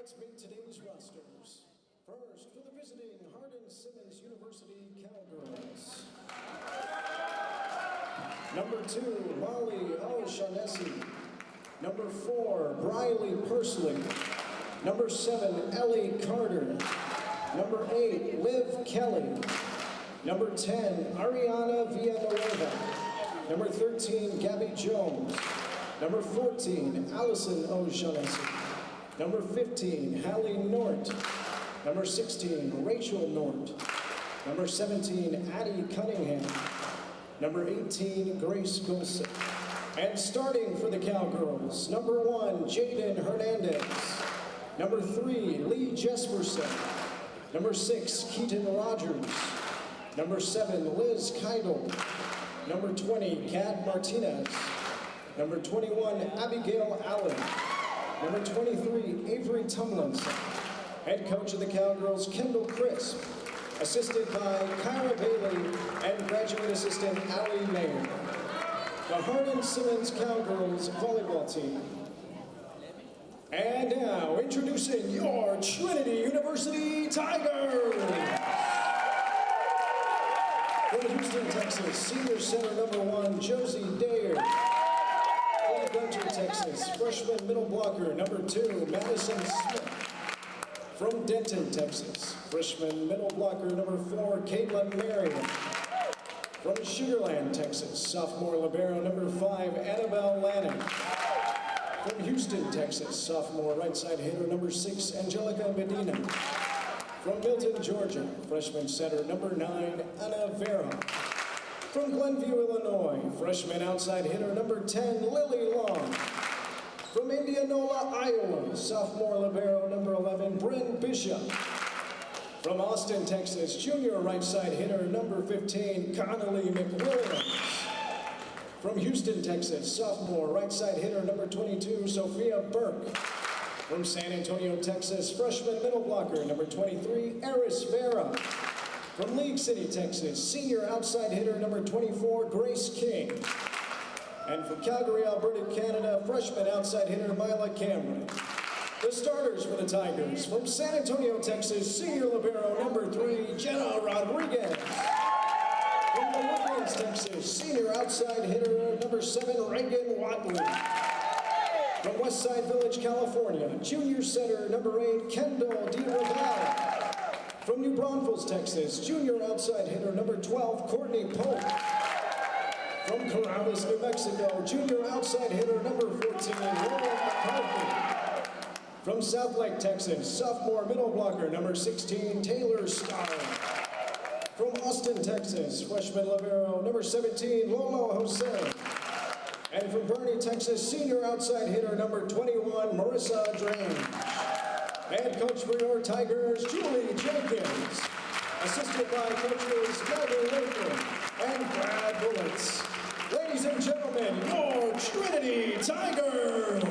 Let's meet today's rosters. First, for the visiting Hardin Simmons University Cowgirls. Number 2, Molly O'Shaughnessy. Number 4, Briley Pursley. Number 7, Ellie Carter. Number 8, Liv Kelly. Number 10, Ariana Villanueva. Number 13, Gabby Jones. Number 14, Allison O'Shaughnessy. Number 15, Hallie Nort. Number 16, Rachel Nort. Number 17, Addie Cunningham. Number 18, Grace Golson. And starting for the Cowgirls, number 1, Jaden Hernandez. Number 3, Lee Jesperson. Number 6, Keaton Rogers. Number 7, Liz Keidel. Number 20, Kat Martinez. Number 21, Abigail Allen. Number 23, Avery Tumlinson. Head coach of the Cowgirls, Kendall Crisp. Assisted by Kyra Bailey and graduate assistant Allie Mayer. The Hardin Simmons Cowgirls volleyball team. And now, introducing your Trinity University Tigers. From Houston, Texas, senior center number 1, Josie Dare. From Gunter, Texas, freshman middle blocker number 2, Madison Smith. From Denton, Texas, freshman middle blocker number 4, Caitlin Marion. From Sugar Land, Texas, sophomore libero number 5, Annabelle Lanning. From Houston, Texas, sophomore right side hitter number 6, Angelica Medina. From Milton, Georgia, freshman center number 9, Anna Vera. From Glenview, Illinois, freshman outside hitter number 10, Lily Long. From Indianola, Iowa, sophomore libero number 11, Bryn Bishop. From Austin, Texas, junior right side hitter number 15, Connolly McWilliams. From Houston, Texas, sophomore right side hitter number 22, Sophia Burke. From San Antonio, Texas, freshman middle blocker number 23, Eris Vera. From League City, Texas, senior outside hitter number 24, Grace King. And from Calgary, Alberta, Canada, freshman outside hitter Mila Cameron. The starters for the Tigers, from San Antonio, Texas, senior libero number 3, Jenna Rodriguez. From the Woodlands, Texas, senior outside hitter number 7, Reagan Watley. From Westside Village, California, junior center number 8, Kendall DeRaval. From New Braunfels, Texas, junior outside hitter number 12, Courtney Polk. From Corrales, New Mexico, junior outside hitter number 14, Lauren McCarthy. From South Lake, Texas, sophomore middle blocker number 16, Taylor Starr. From Austin, Texas, freshman libero number 17, Lolo Jose. And from Bernie, Texas, senior outside hitter number 21, Marissa Drange. Head coach for your Tigers, Julie Jenkins. Assisted by coaches Gabby Latham and Brad Bullets. Ladies and gentlemen, your Trinity Tigers!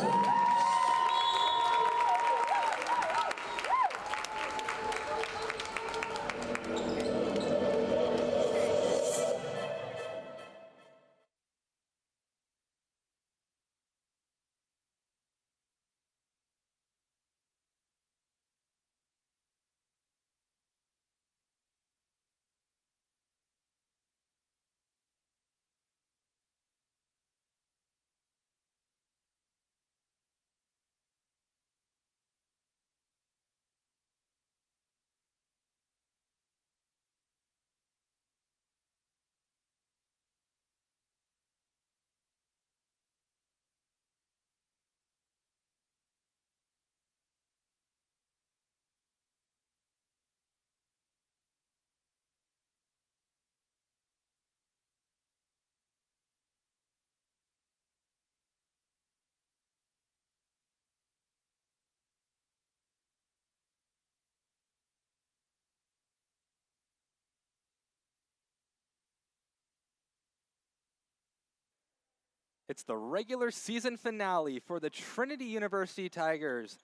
It's the regular season finale for the Trinity University Tigers.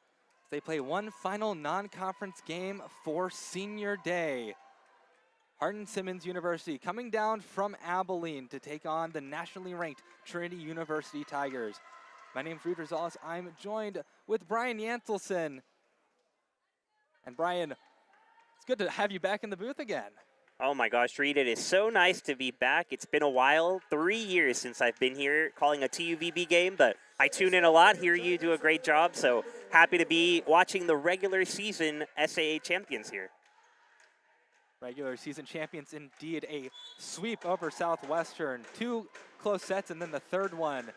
They play one final non-conference game for Senior Day. Hardin Simmons University coming down from Abilene to take on the nationally ranked Trinity University Tigers. My name is Reed Rosales. I'm joined with Brian Yantelson. And Brian, it's good to have you back in the booth again. Oh my gosh, Reed, it is so nice to be back. It's been a while, 3 years since I've been here calling a TUVB game, but I tune in a lot, hear you do a great job, so happy to be watching the regular season SAA champions here. Regular season champions indeed, a sweep over Southwestern. 2 close sets and then the third one.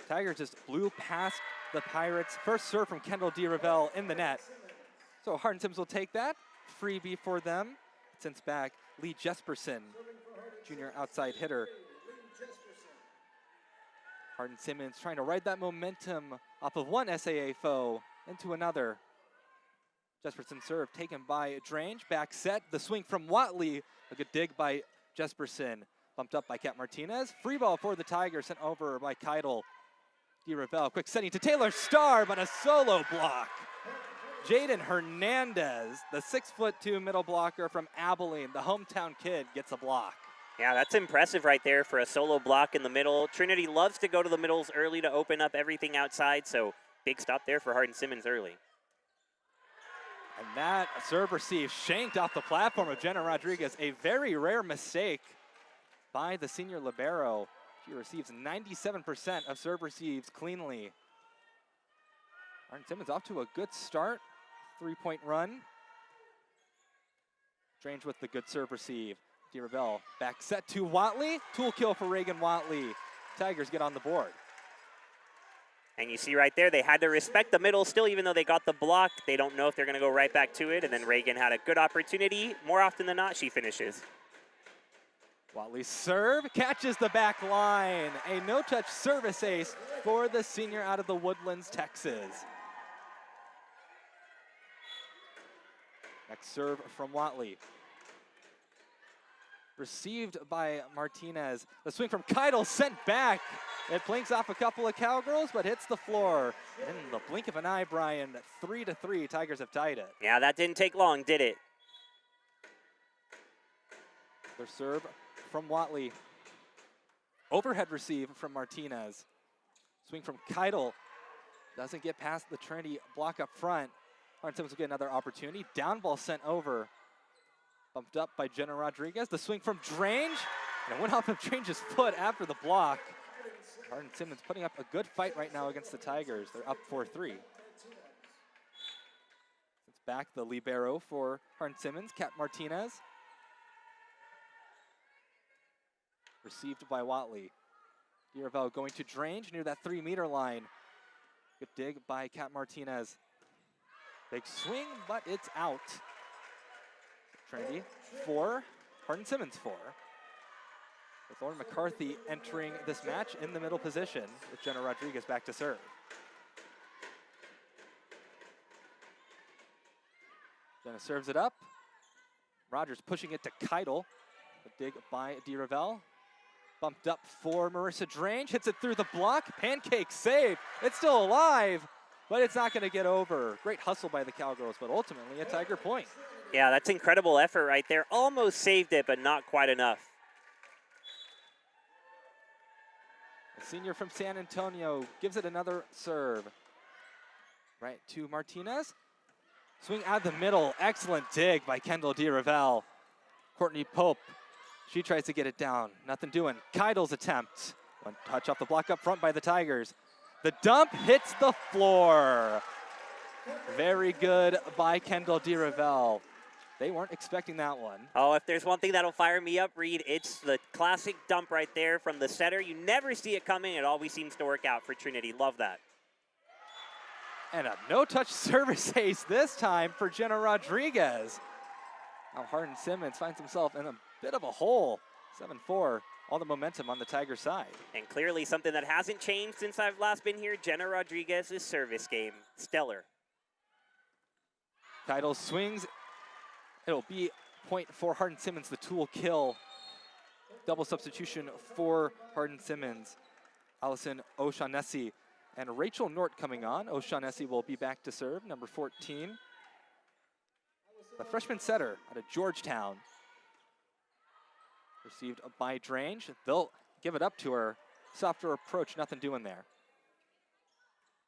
Tigers just blew past the Pirates. First serve from Kendall DeRavel in the net. So Hardin Simmons will take that. Freebie for them. Since back, Lee Jesperson, junior outside hitter. Hardin Simmons trying to ride that momentum off of one SAA foe into another. Jesperson serve taken by Drange. Back set, the swing from Watley. A good dig by Jesperson. Bumped up by Kat Martinez. Free ball for the Tigers, sent over by Keidel. DeRavel, quick setting to Taylor Starr, but a solo block. Jaden Hernandez, the 6'2" middle blocker from Abilene, the hometown kid, gets a block. Yeah, that's impressive right there for a solo block in the middle. Trinity loves to go to the middles early to open up everything outside, so big stop there for Hardin Simmons early. And that serve receive shanked off the platform of Jenna Rodriguez, a very rare mistake by the senior libero. She receives 97% of serve receives cleanly. Hardin Simmons off to a good start. 3-point run. Strange with the good serve receive. DeRavel back set to Watley. Tool kill for Reagan Watley. Tigers get on the board. And you see right there, they had to respect the middle still, even though they got the block. They don't know if they're going to go right back to it. And then Reagan had a good opportunity. More often than not, she finishes. Watley's serve catches the back line. A no-touch service ace for the senior out of the Woodlands, Texas. Next serve from Watley. Received by Martinez. The swing from Keidel sent back. It blinks off a couple of Cowgirls, but hits the floor. In the blink of an eye, Brian, 3-3, Tigers have tied it. Yeah, that didn't take long, did it? Their serve from Watley. Overhead receive from Martinez. Swing from Keidel. Doesn't get past the Trinity block up front. Hardin Simmons will get another opportunity. Down ball sent over. Bumped up by Jenna Rodriguez. The swing from Drange. And it went off of Drange's foot after the block. Hardin Simmons putting up a good fight right now against the Tigers. They're up 4-3. It's back the libero for Hardin Simmons. Kat Martinez. Received by Watley. DeRavel going to Drange near that 3-meter line. Good dig by Kat Martinez. Big swing, but it's out. Trinity 4, Hardin Simmons 4. With Lauren McCarthy entering this match in the middle position with Jenna Rodriguez back to serve. Jenna serves it up. Rogers pushing it to Keidel. A dig by DeRavel. Bumped up for Marissa Drange. Hits it through the block. Pancake save. It's still alive, but it's not going to get over. Great hustle by the Cowgirls, but ultimately a Tiger point. Yeah, that's incredible effort right there. Almost saved it, but not quite enough. The senior from San Antonio gives it another serve. Right to Martinez. Swing out of the middle. Excellent dig by Kendall DeRavel. Courtney Pope. She tries to get it down. Nothing doing. Keidel's attempt. One touch off the block up front by the Tigers. The dump hits the floor. Very good by Kendall DeRavel. They weren't expecting that one. Oh, if there's one thing that'll fire me up, Reed, it's the classic dump right there from the setter. You never see it coming. It always seems to work out for Trinity. Love that. And a no-touch service ace this time for Jenna Rodriguez. Now Hardin Simmons finds himself in a bit of a hole. 7-4, all the momentum on the Tiger side. And clearly something that hasn't changed since I've last been here, Jenna Rodriguez's service game. Stellar. Keidel swings. It'll be point for Hardin Simmons, the tool kill. Double substitution for Hardin Simmons. Allison O'Shaughnessy and Rachel Nort coming on. O'Shaughnessy will be back to serve, number 14. The freshman setter out of Georgetown. Received by Drange. They'll give it up to her. Softer approach, nothing doing there.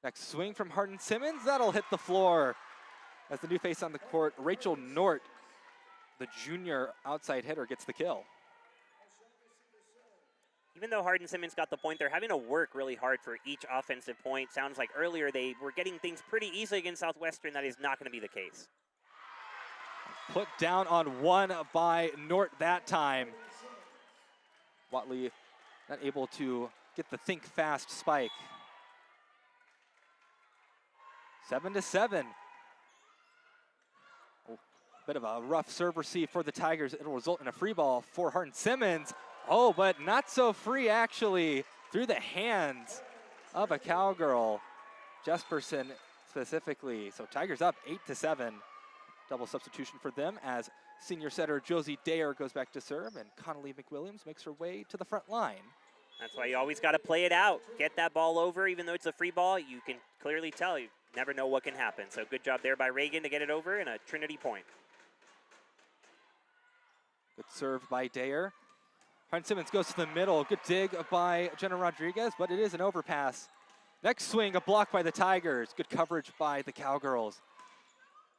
Next swing from Hardin Simmons. That'll hit the floor. as the new face on the court, Rachel Nort, the junior outside hitter, gets the kill. Even though Hardin Simmons got the point, they're having to work really hard for each offensive point. Sounds like earlier they were getting things pretty easily against Southwestern. That is not going to be the case. Put down on one by Nort that time. Watley not able to get the think fast spike. 7-7. Bit of a rough serve receive for the Tigers. It'll result in a free ball for Hardin Simmons. Oh, but not so free actually, through the hands of a Cowgirl. Jesperson specifically. So Tigers up 8-7. Double substitution for them as senior setter Josie Dayer goes back to serve, and Connolly McWilliams makes her way to the front line. That's why you always got to play it out. Get that ball over, even though it's a free ball. You can clearly tell you never know what can happen. So good job there by Reagan to get it over, and a Trinity point. Good serve by Dayer. Hardin Simmons goes to the middle. Good dig by Jenna Rodriguez, but it is an overpass. Next swing, a block by the Tigers. Good coverage by the Cowgirls.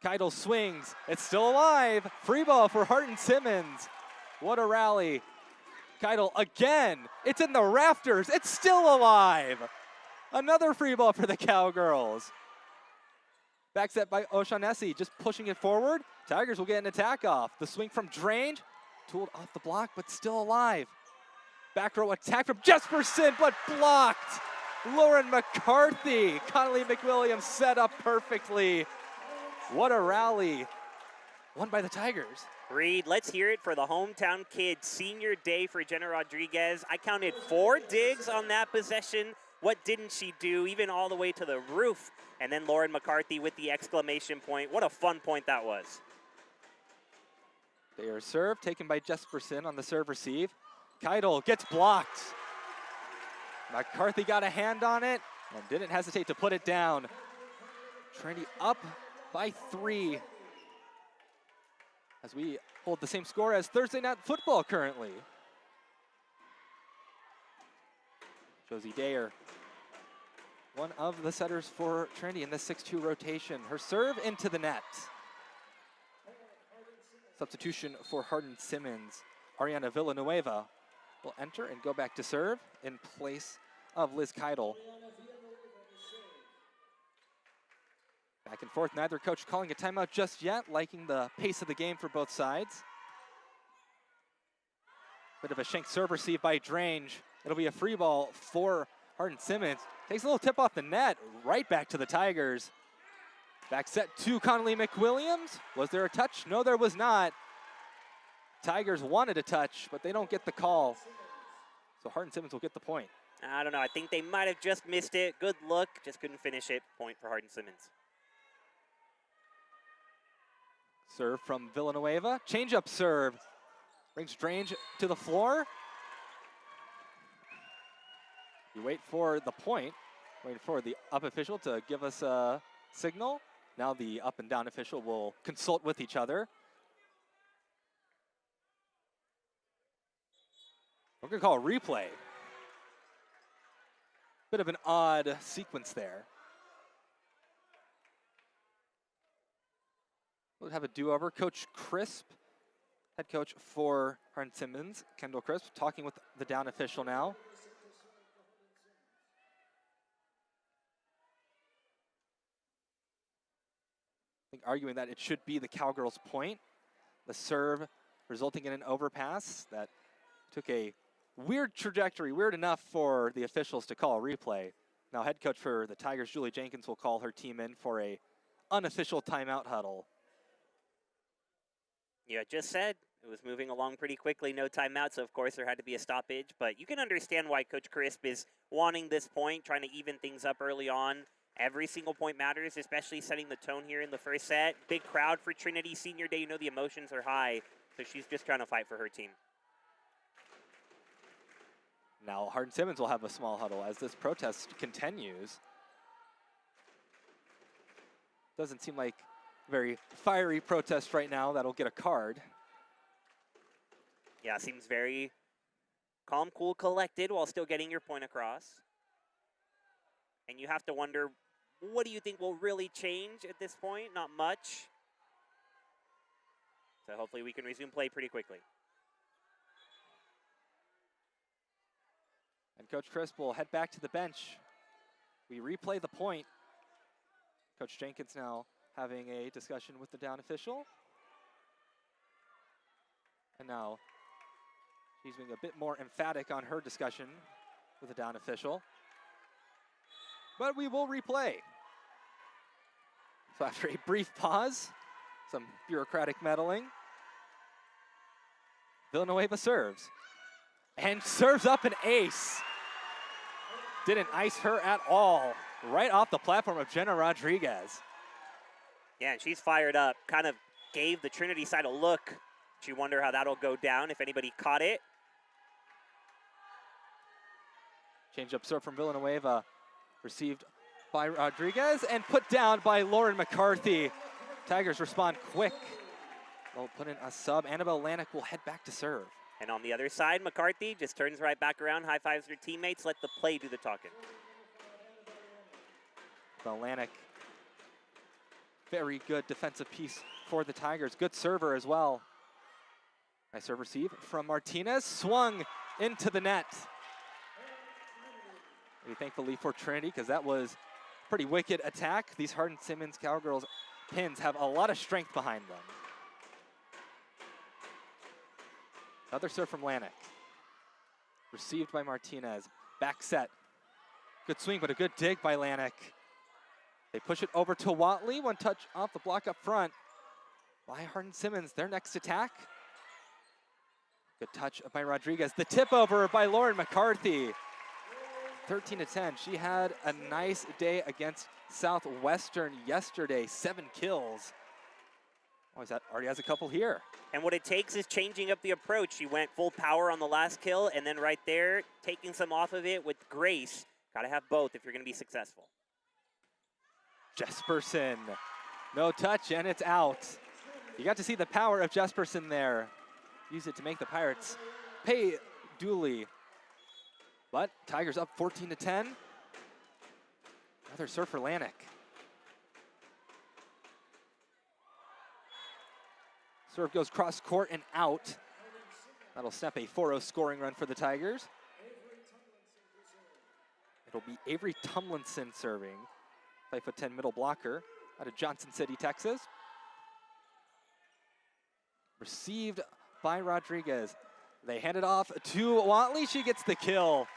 Keidel swings. It's still alive. Free ball for Hardin Simmons. What a rally. Keidel again. It's in the rafters. It's still alive. Another free ball for the Cowgirls. Back set by O'Shaughnessy, just pushing it forward. Tigers will get an attack off. The swing from Drange. Tooled off the block, but still alive. Back row attack from Jesperson, but blocked. Lauren McCarthy. Connolly McWilliams set up perfectly. What a rally. Won by the Tigers. Reed, let's hear it for the hometown kid. Senior day for Jenna Rodriguez. I counted 4 digs on that possession. What didn't she do? Even all the way to the roof. And then Lauren McCarthy with the exclamation point. What a fun point that was. They are served, taken by Jesperson on the serve receive. Keidel gets blocked. McCarthy got a hand on it and didn't hesitate to put it down. Trinity up by 3 as we hold the same score as Thursday Night Football currently. Josie Dayer, one of the setters for Trinity in the 6-2 rotation. Her serve into the net. Substitution for Hardin Simmons. Ariana Villanueva will enter and go back to serve in place of Liz Keidel. Back and forth, neither coach calling a timeout just yet, liking the pace of the game for both sides. Bit of a shank serve receive by Drange. It'll be a free ball for Hardin Simmons. Takes a little tip off the net, right back to the Tigers. Back set to Connolly McWilliams. Was there a touch? No, there was not. Tigers wanted a touch, but they don't get the call. So Hardin Simmons will get the point. I don't know. I think they might have just missed it. Good look. Just couldn't finish it. Point for Hardin Simmons. Serve from Villanueva. Change-up serve. Brings Drange to the floor. You wait for the point. Wait for the up official to give us a signal. Now the up and down official will consult with each other. We're going to call a replay. Bit of an odd sequence there. We'll have a do-over. Coach Crisp, head coach for Hardin Simmons, Kendall Crisp, talking with the down official now. I think arguing that it should be the Cowgirls' point. The serve resulting in an overpass that took a weird trajectory, weird enough for the officials to call a replay. Now head coach for the Tigers, Julie Jenkins, will call her team in for a unofficial timeout huddle. Yeah, just said it was moving along pretty quickly, no timeout, so of course there had to be a stoppage, but you can understand why Coach Crisp is wanting this point, trying to even things up early on. Every single point matters, especially setting the tone here in the first set. Big crowd for Trinity Senior Day. You know the emotions are high, so she's just trying to fight for her team. Now Hardin Simmons will have a small huddle as this protest continues. Doesn't seem like a very fiery protest right now that'll get a card. Yeah, seems very calm, cool, collected while still getting your point across. And you have to wonder, what do you think will really change at this point? Not much. So hopefully we can resume play pretty quickly. And Coach Crisp will head back to the bench. We replay the point. Coach Jenkins now having a discussion with the down official. And now she's being a bit more emphatic on her discussion with the down official. But we will replay. So after a brief pause, some bureaucratic meddling, Villanueva serves. And serves up an ace. Didn't ice her at all. Right off the platform of Jenna Rodriguez. Yeah, and she's fired up. Kind of gave the Trinity side a look. You wonder how that'll go down if anybody caught it. Change up serve from Villanueva. Received by Rodriguez and put down by Lauren McCarthy. Tigers respond quick. They'll put in a sub. Annabelle Lanik will head back to serve. And on the other side, McCarthy just turns right back around, high-fives her teammates, let the play do the talking. Lanik, very good defensive piece for the Tigers. Good server as well. Nice serve receive from Martinez. Swung into the net. We thankfully for Trinity, because that was a pretty wicked attack. These Hardin Simmons Cowgirls pins have a lot of strength behind them. Another serve from Lanik. Received by Martinez. Back set. Good swing, but a good dig by Lanik. They push it over to Watley. One touch off the block up front by Hardin Simmons. Their next attack. Good touch by Rodriguez. The tip over by Lauren McCarthy. 13-10. She had a nice day against Southwestern yesterday. 7 kills. Oh, is that already has a couple here. And what it takes is changing up the approach. She went full power on the last kill, and then right there, taking some off of it with grace. Got to have both if you're going to be successful. Jesperson. No touch, and it's out. You got to see the power of Jesperson there. Use it to make the Pirates pay duly. But Tigers up 14-10. Another serve for Lanik. Serve goes cross court and out. That'll snap a 4-0 scoring run for the Tigers. It'll be Avery Tumlinson serving. 5'10" middle blocker out of Johnson City, Texas. Received by Rodriguez. They hand it off to Watley. She gets the kill.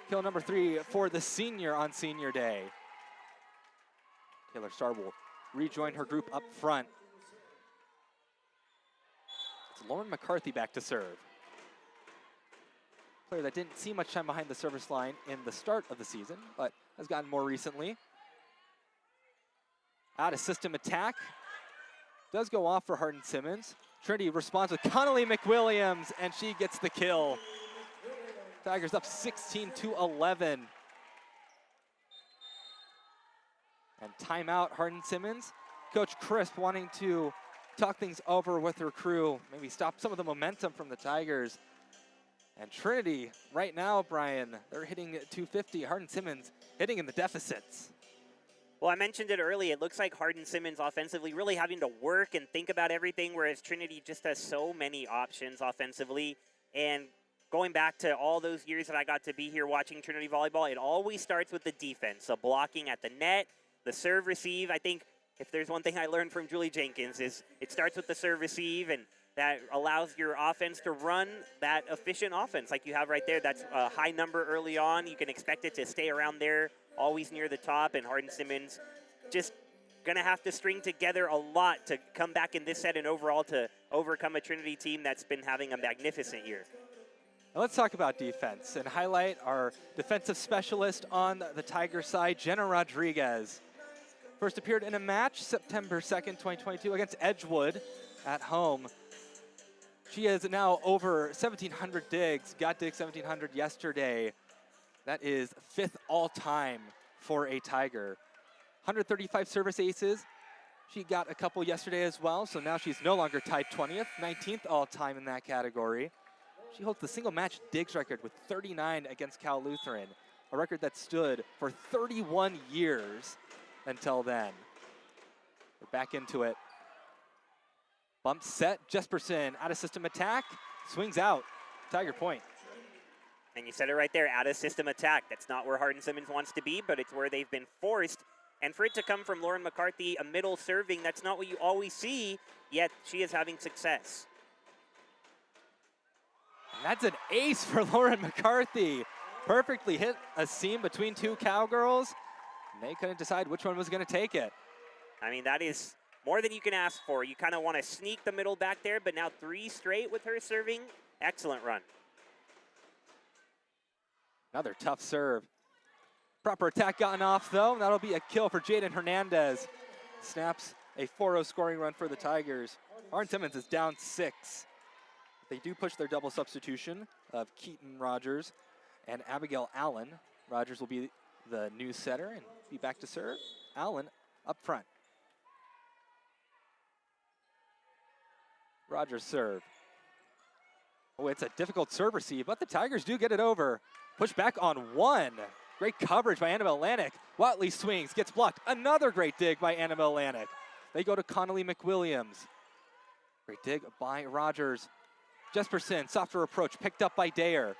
Kill number 3 for the senior on senior day. Taylor Starr will rejoin her group up front. It's Lauren McCarthy back to serve. Player that didn't see much time behind the service line in the start of the season, but has gotten more recently. Out of system attack. Does go off for Hardin Simmons. Trinity responds with Connolly McWilliams, and she gets the kill. Tigers up 16-11. And timeout, Hardin Simmons. Coach Crisp wanting to talk things over with her crew, maybe stop some of the momentum from the Tigers. And Trinity, right now, Brian, they're hitting 250. Hardin Simmons hitting in the deficits. Well, I mentioned it early. It looks like Hardin Simmons offensively really having to work and think about everything, whereas Trinity just has so many options offensively. And going back to all those years that I got to be here watching Trinity volleyball, it always starts with the defense. So blocking at the net, the serve receive. I think if there's one thing I learned from Julie Jenkins is it starts with the serve receive, and that allows your offense to run that efficient offense like you have right there. That's a high number early on. You can expect it to stay around there, always near the top, and Hardin Simmons just going to have to string together a lot to come back in this set and overall to overcome a Trinity team that's been having a magnificent year. Now let's talk about defense and highlight our defensive specialist on the Tiger side, Jenna Rodriguez. First appeared in a match September 2nd, 2022 against Edgewood at home. She is now over 1,700 digs, got digs 1,700 yesterday. That is 5th all-time for a Tiger. 135 service aces. She got a couple yesterday as well, so now she's no longer tied 20th, 19th all-time in that category. She holds the single match digs record with 39 against Cal Lutheran. a record that stood for 31 years until then. We're back into it. Bump set, Jesperson out of system attack, swings out, Tiger point. And you said it right there, out of system attack. That's not where Hardin Simmons wants to be, but it's where they've been forced. And for it to come from Lauren McCarthy, a middle serving, that's not what you always see, yet she is having success. And that's an ace for Lauren McCarthy. Perfectly hit a seam between two Cowgirls, and they couldn't decide which one was going to take it. I mean, that is more than you can ask for. You kind of want to sneak the middle back there, but now 3 straight with her serving. Excellent run. Another tough serve. Proper attack gotten off, though. That'll be a kill for Jaden Hernandez. Snaps a 4-0 scoring run for the Tigers. Hardin Simmons is down 6. They do push their double substitution of Keaton Rogers and Abigail Allen. Rogers will be the new setter and be back to serve. Allen up front. Rogers serve. Oh, it's a difficult serve receive, but the Tigers do get it over. Push back on 1. Great coverage by Annabelle Lanik. Watley swings, gets blocked. Another great dig by Annabelle Lanik. They go to Connolly McWilliams. Great dig by Rogers. Jesperson, softer approach, picked up by Dayer.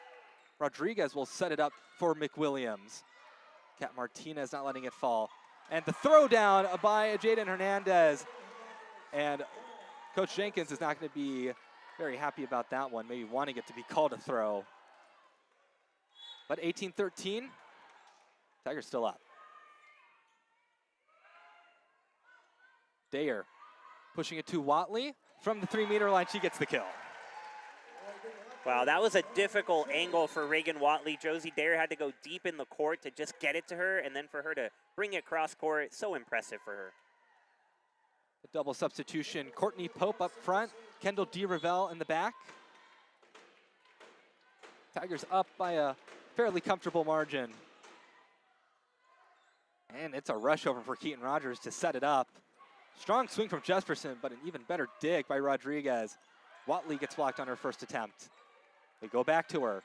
Rodriguez will set it up for McWilliams. Kat Martinez not letting it fall. And the throw down by Jaden Hernandez. And Coach Jenkins is not going to be very happy about that one, maybe wanting it to be called a throw. But 18-13, Tigers still up. Dayer pushing it to Watley. From the 3-meter line, she gets the kill. Wow, that was a difficult angle for Reagan Watley. Josie Dayer had to go deep in the court to just get it to her, and then for her to bring it cross court, so impressive for her. The double substitution, Courtney Pope up front, Kendall DeRivelle in the back. Tigers up by a fairly comfortable margin. And it's a rush over for Keaton Rogers to set it up. Strong swing from Jesperson, but an even better dig by Rodriguez. Watley gets blocked on her first attempt. They go back to her.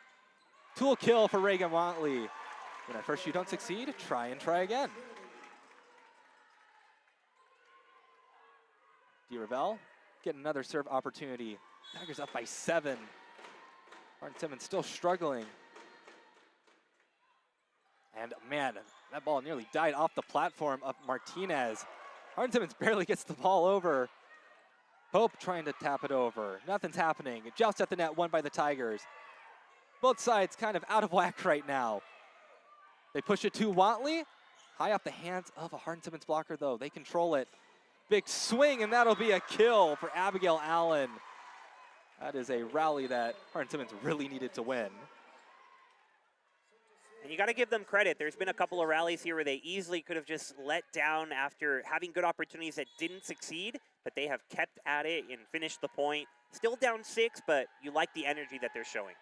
Tool kill for Reagan Watley. When at first you don't succeed, try and try again. DeRivelle get another serve opportunity. Tigers up by 7. Hardin Simmons still struggling. And man, that ball nearly died off the platform of Martinez. Hardin Simmons barely gets the ball over. Pope trying to tap it over. Nothing's happening. Joust at the net, won by the Tigers. Both sides kind of out of whack right now. They push it to Watley. High off the hands of a Hardin Simmons blocker, though. They control it. Big swing, and that'll be a kill for Abigail Allen. That is a rally that Hardin Simmons really needed to win. And you got to give them credit. There's been a couple of rallies here where they easily could have just let down after having good opportunities that didn't succeed, but they have kept at it and finished the point. Still down 6, but you like the energy that they're showing.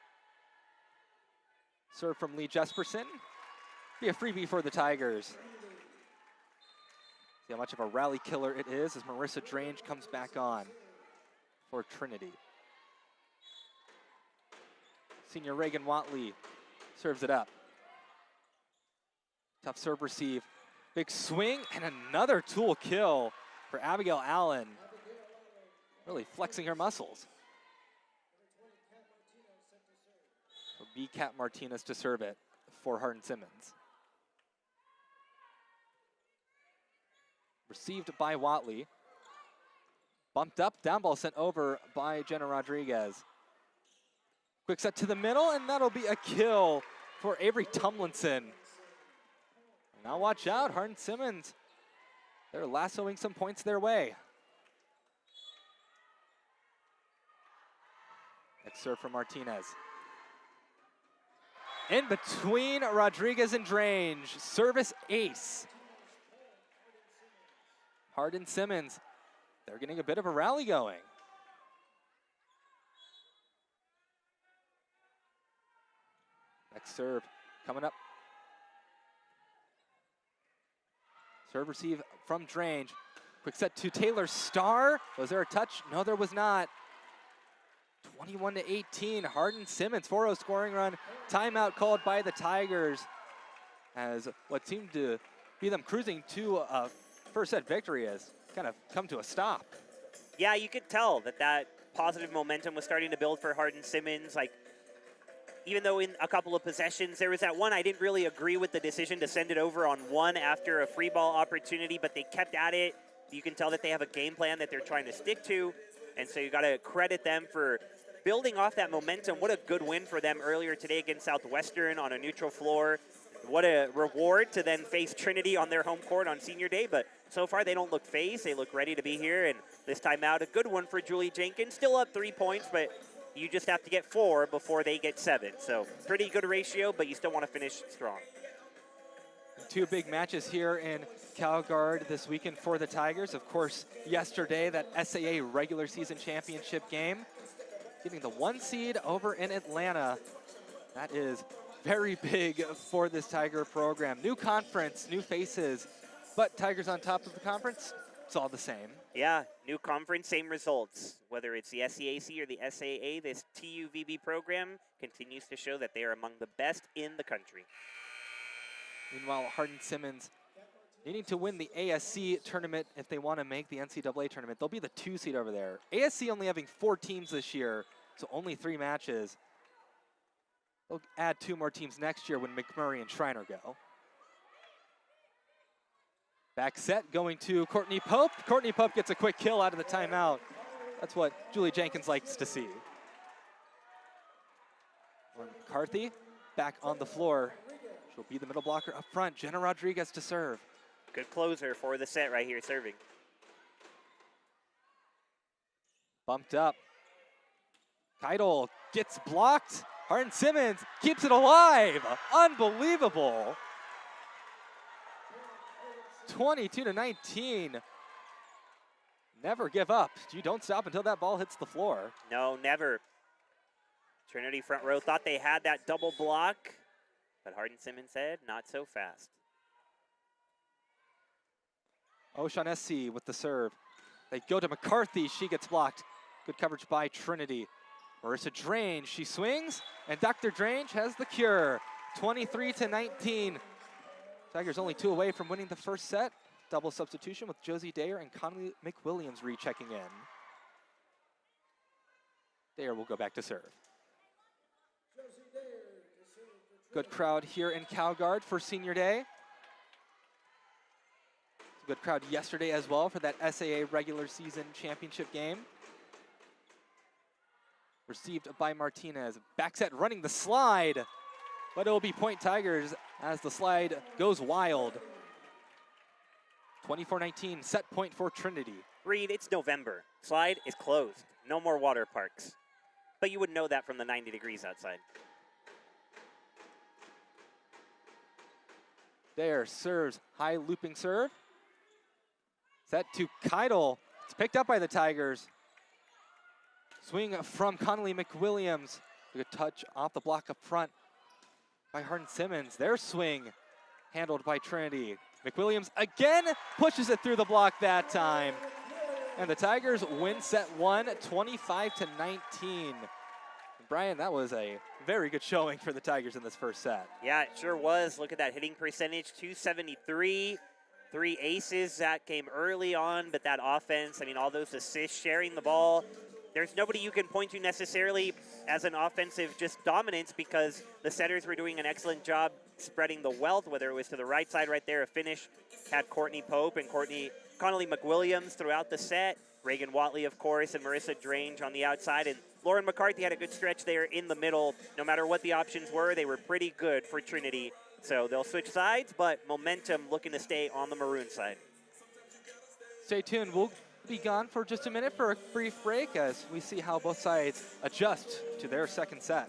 Serve from Lee Jesperson. Be a freebie for the Tigers. See how much of a rally killer it is as Marissa Drange comes back on for Trinity. Senior Reagan Watley serves it up. Tough serve receive. Big swing and another tool kill for Abigail Allen. Really flexing her muscles. So B. Kat Martinez to serve it for Hardin Simmons. Received by Watley. Bumped up, down ball sent over by Jenna Rodriguez. Quick set to the middle, and that'll be a kill for Avery Tumlinson. Now watch out, Hardin Simmons. They're lassoing some points their way. Next serve from Martinez. In between Rodriguez and Drange, service ace. Hardin Simmons, they're getting a bit of a rally going. Next serve coming up. Serve receive from Drange. Quick set to Taylor Starr. Was there a touch? No, there was not. 21-18, Hardin Simmons, 4-0 scoring run. Timeout called by the Tigers. as what seemed to be them cruising to a first set victory has kind of come to a stop. Yeah, you could tell that positive momentum was starting to build for Hardin Simmons. Like, even though in a couple of possessions, there was that one I didn't really agree with the decision to send it over on one after a free ball opportunity, but they kept at it. You can tell that they have a game plan that they're trying to stick to, and so you got to credit them for building off that momentum. What a good win for them earlier today against Southwestern on a neutral floor. What a reward to then face Trinity on their home court on senior day, but so far they don't look phased. They look ready to be here, and this time out, a good one for Julie Jenkins. Still up 3 points, but you just have to get 4 before they get 7. So pretty good ratio, but you still want to finish strong. 2 big matches here in Calgary this weekend for the Tigers. Of course, yesterday, that SAA regular season championship game, getting the 1 seed over in Atlanta. That is very big for this Tiger program. New conference, new faces, but Tigers on top of the conference, it's all the same. Yeah, new conference, same results. Whether it's the SCAC or the SAA, this TUVB program continues to show that they are among the best in the country. Meanwhile, Hardin Simmons needing to win the ASC tournament if they want to make the NCAA tournament. They'll be the 2 seed over there. ASC only having 4 teams this year, so only 3 matches. They'll add 2 more teams next year when McMurray and Schreiner go. Back set going to Courtney Pope. Courtney Pope gets a quick kill out of the timeout. That's what Julie Jenkins likes to see. McCarthy back on the floor. She'll be the middle blocker up front. Jenna Rodriguez to serve. Good closer for the set right here, serving. Bumped up. Keidel gets blocked. Hardin Simmons keeps it alive. Unbelievable. 22-19. Never give up. You don't stop until that ball hits the floor. No, never. Trinity front row thought they had that double block, but Hardin Simmons said, not so fast. O'Shaughnessy with the serve. They go to McCarthy. She gets blocked. Good coverage by Trinity. Marissa Drange, she swings, and Dr. Drange has the cure. 23-19. Tigers only 2 away from winning the first set. Double substitution with Josie Dayer and Conley McWilliams rechecking in. Dayer will go back to serve. Good crowd here in Calgary for senior day. Good crowd yesterday as well for that SAA regular season championship game. Received by Martinez. Back set running the slide, but it will be point Tigers as the slide goes wild. 24-19, set point for Trinity. Reed, it's November. Slide is closed. No more water parks. But you would know that from the 90 degrees outside. There, serves, high looping serve. Set to Keidel. It's picked up by the Tigers. Swing from Connolly McWilliams. A good touch off the block up front by Hardin Simmons. Their swing handled by Trinity. McWilliams again pushes it through the block that time. And the Tigers win set 1, 25-19. Brian, that was a very good showing for the Tigers in this first set. Yeah, it sure was. Look at that hitting percentage, 273. 3 aces that came early on, but that offense, I mean, all those assists, sharing the ball. There's nobody you can point to necessarily as an offensive just dominance because the setters were doing an excellent job spreading the wealth, whether it was to the right side right there, a finish had Courtney Pope and Connolly McWilliams throughout the set. Reagan Watley, of course, and Marissa Drange on the outside. And Lauren McCarthy had a good stretch there in the middle. No matter what the options were, they were pretty good for Trinity. So they'll switch sides, but momentum looking to stay on the maroon side. Stay tuned. We'll be gone for just a minute for a brief break as we see how both sides adjust to their second set.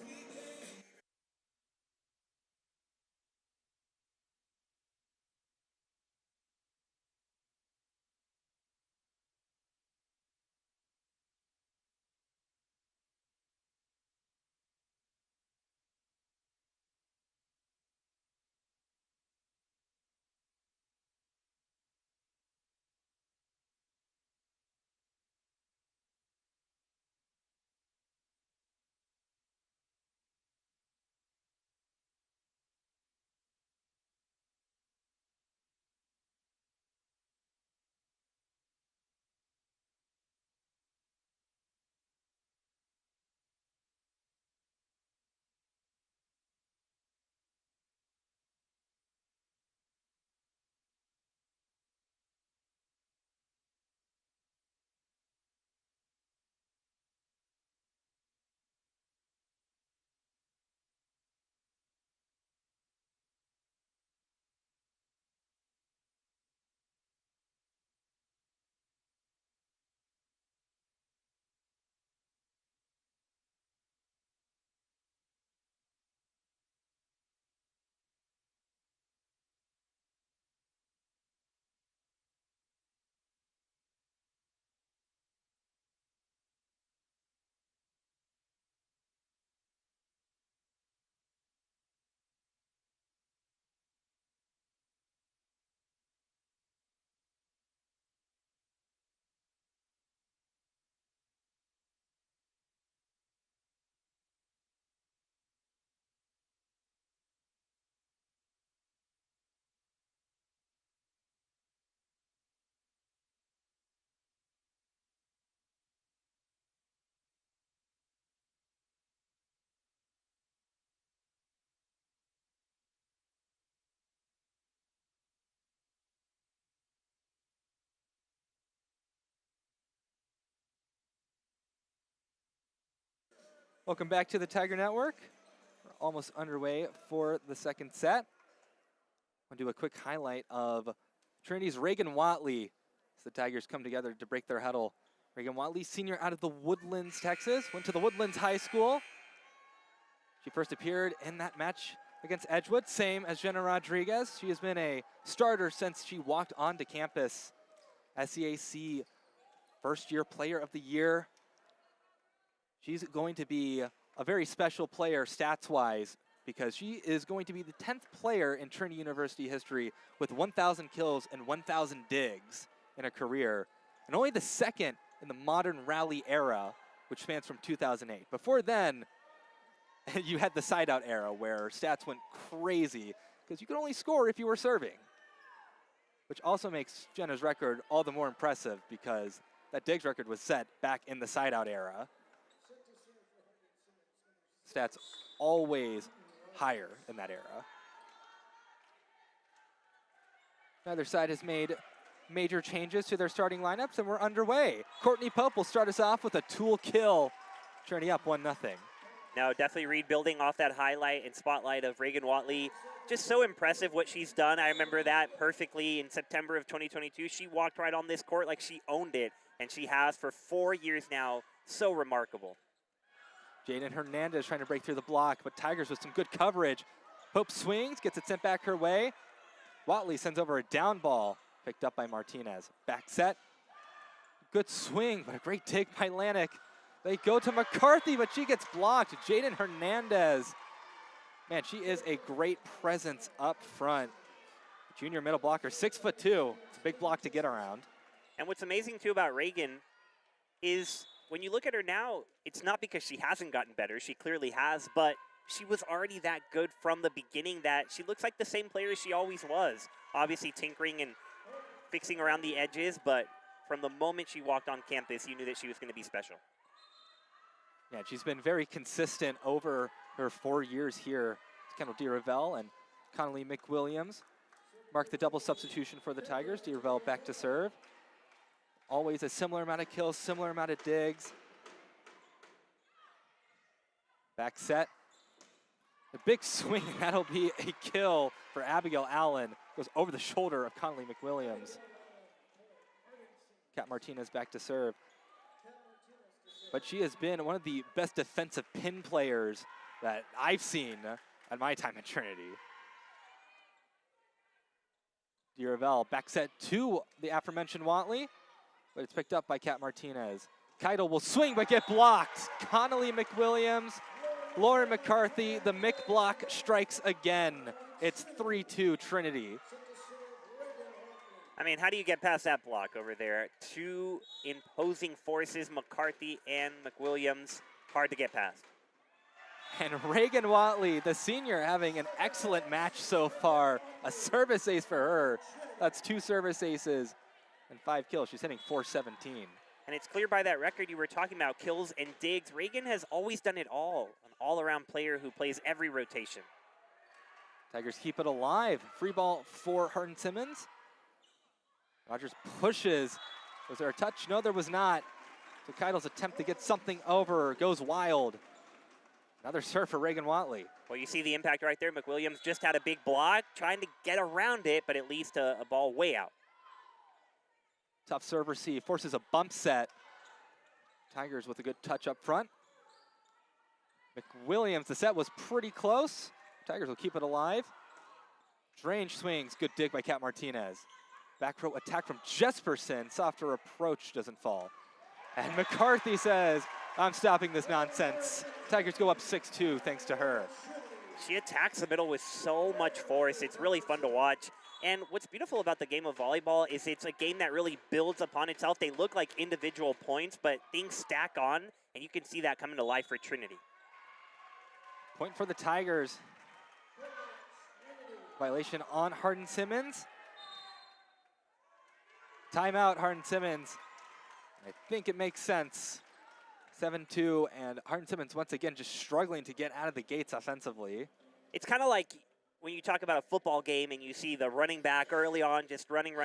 Welcome back to the Tiger Network. We're almost underway for the second set. I'll do a quick highlight of Trinity's Reagan Watley as the Tigers come together to break their huddle. Reagan Watley, senior out of the Woodlands, Texas, went to the Woodlands High School. She first appeared in that match against Edgewood, same as Jenna Rodriguez. She has been a starter since she walked onto campus. SCAC First Year Player of the Year. She's going to be a very special player stats-wise because she is going to be the 10th player in Trinity University history with 1,000 kills and 1,000 digs in a career, and only the second in the modern rally era, which spans from 2008. Before then, you had the side-out era where stats went crazy because you could only score if you were serving, which also makes Jenna's record all the more impressive because that digs record was set back in the side-out era. Stats always higher in that era. Neither side has made major changes to their starting lineups, and we're underway. Courtney Pope will start us off with a tool kill. Trinity up 1-0. No, definitely rebuilding off that highlight and spotlight of Reagan Watley. Just so impressive what she's done. I remember that perfectly in September of 2022. She walked right on this court like she owned it, and she has for 4 years now. So remarkable. Jaden Hernandez trying to break through the block, but Tigers with some good coverage. Pope swings, gets it sent back her way. Watley sends over a down ball, picked up by Martinez. Back set, good swing, but a great dig by Lanik. They go to McCarthy, but she gets blocked. Jaden Hernandez. Man, she is a great presence up front. Junior middle blocker, 6'2". It's a big block to get around. And what's amazing too about Reagan is when you look at her now, it's not because she hasn't gotten better. She clearly has, but she was already that good from the beginning that she looks like the same player she always was. Obviously tinkering and fixing around the edges, but from the moment she walked on campus, you knew that she was going to be special. Yeah, she's been very consistent over her 4 years here. Kendall DeRavel and Connolly McWilliams mark the double substitution for the Tigers. DeRavel back to serve. Always a similar amount of kills, similar amount of digs. Back set. The big swing, that'll be a kill for Abigail Allen. Goes over the shoulder of Connolly McWilliams. Kat Martinez back to serve. But she has been one of the best defensive pin players that I've seen at my time at Trinity. DeRavel back set to the aforementioned Watley, but it's picked up by Kat Martinez. Keidel will swing but get blocked. Connolly McWilliams, Lauren McCarthy, the Mick block strikes again. It's 3-2 Trinity. I mean, how do you get past that block over there? Two imposing forces, McCarthy and McWilliams. Hard to get past. And Reagan Watley, the senior, having an excellent match so far. A service ace for her. That's 2 service aces and 5 kills. She's hitting .417. And it's clear by that record you were talking about, kills and digs. Reagan has always done it all. An all-around player who plays every rotation. Tigers keep it alive. Free ball for Hardin Simmons. Rogers pushes. Was there a touch? No, there was not. So Keidel's attempt to get something over goes wild. Another serve for Reagan Watley. Well, you see the impact right there. McWilliams just had a big block, trying to get around it, but it leads to a ball way out. Tough serve receive, forces a bump set. Tigers with a good touch up front. McWilliams, the set was pretty close. Tigers will keep it alive. Strange swings, good dig by Kat Martinez. Back row attack from Jesperson. Softer approach doesn't fall. And McCarthy says, I'm stopping this nonsense. Tigers go up 6-2 thanks to her. She attacks the middle with so much force. It's really fun to watch. And what's beautiful about the game of volleyball is it's a game that really builds upon itself. They look like individual points, but things stack on, and you can see that coming to life for Trinity. Point for the Tigers. Violation on Hardin Simmons. Timeout, Hardin Simmons. I think it makes sense. 7-2, and Hardin Simmons once again just struggling to get out of the gates offensively. It's kind of like when you talk about a football game and you see the running back early on just running,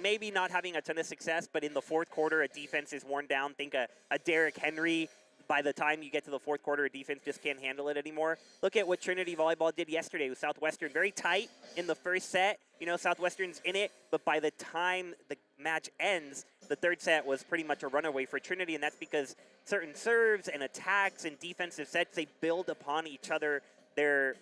maybe not having a ton of success, but in the fourth quarter a defense is worn down. Think a Derrick Henry. by the time you get to the fourth quarter, defense just can't handle it anymore. Look at what Trinity Volleyball did yesterday with Southwestern. Very tight in the first set. You know, Southwestern's in it, but by the time the match ends, the third set was pretty much a runaway for Trinity, and that's because certain serves and attacks and defensive sets, they build upon each other. They're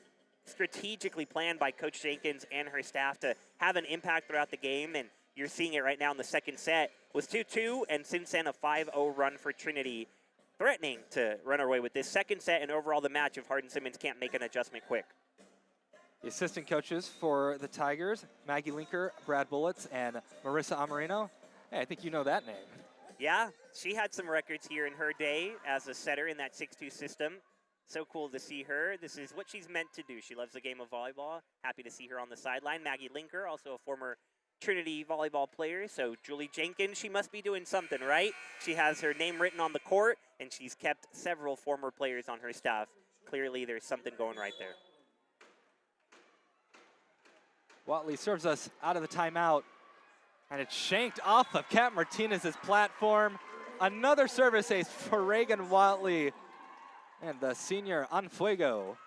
strategically planned by Coach Jenkins and her staff to have an impact throughout the game, and you're seeing it right now in the second set. Was 2-2, and since then a 5-0 run for Trinity, threatening to run away with this second set and overall the match if Hardin Simmons can't make an adjustment quick. The assistant coaches for the Tigers, Maggie Linker, Brad Bullets, and Marissa Amarino. Hey, I think you know that name. Yeah, she had some records here in her day as a setter in that 6-2 system. So cool to see her. This is what she's meant to do. She loves the game of volleyball. Happy to see her on the sideline. Maggie Linker, also a former Trinity volleyball player. So Julie Jenkins, she must be doing something, right? She has her name written on the court, and she's kept several former players on her staff. Clearly, there's something going right there. Watley serves us out of the timeout, and it's shanked off of Kat Martinez's platform. Another service ace for Reagan Watley and the senior on fuego.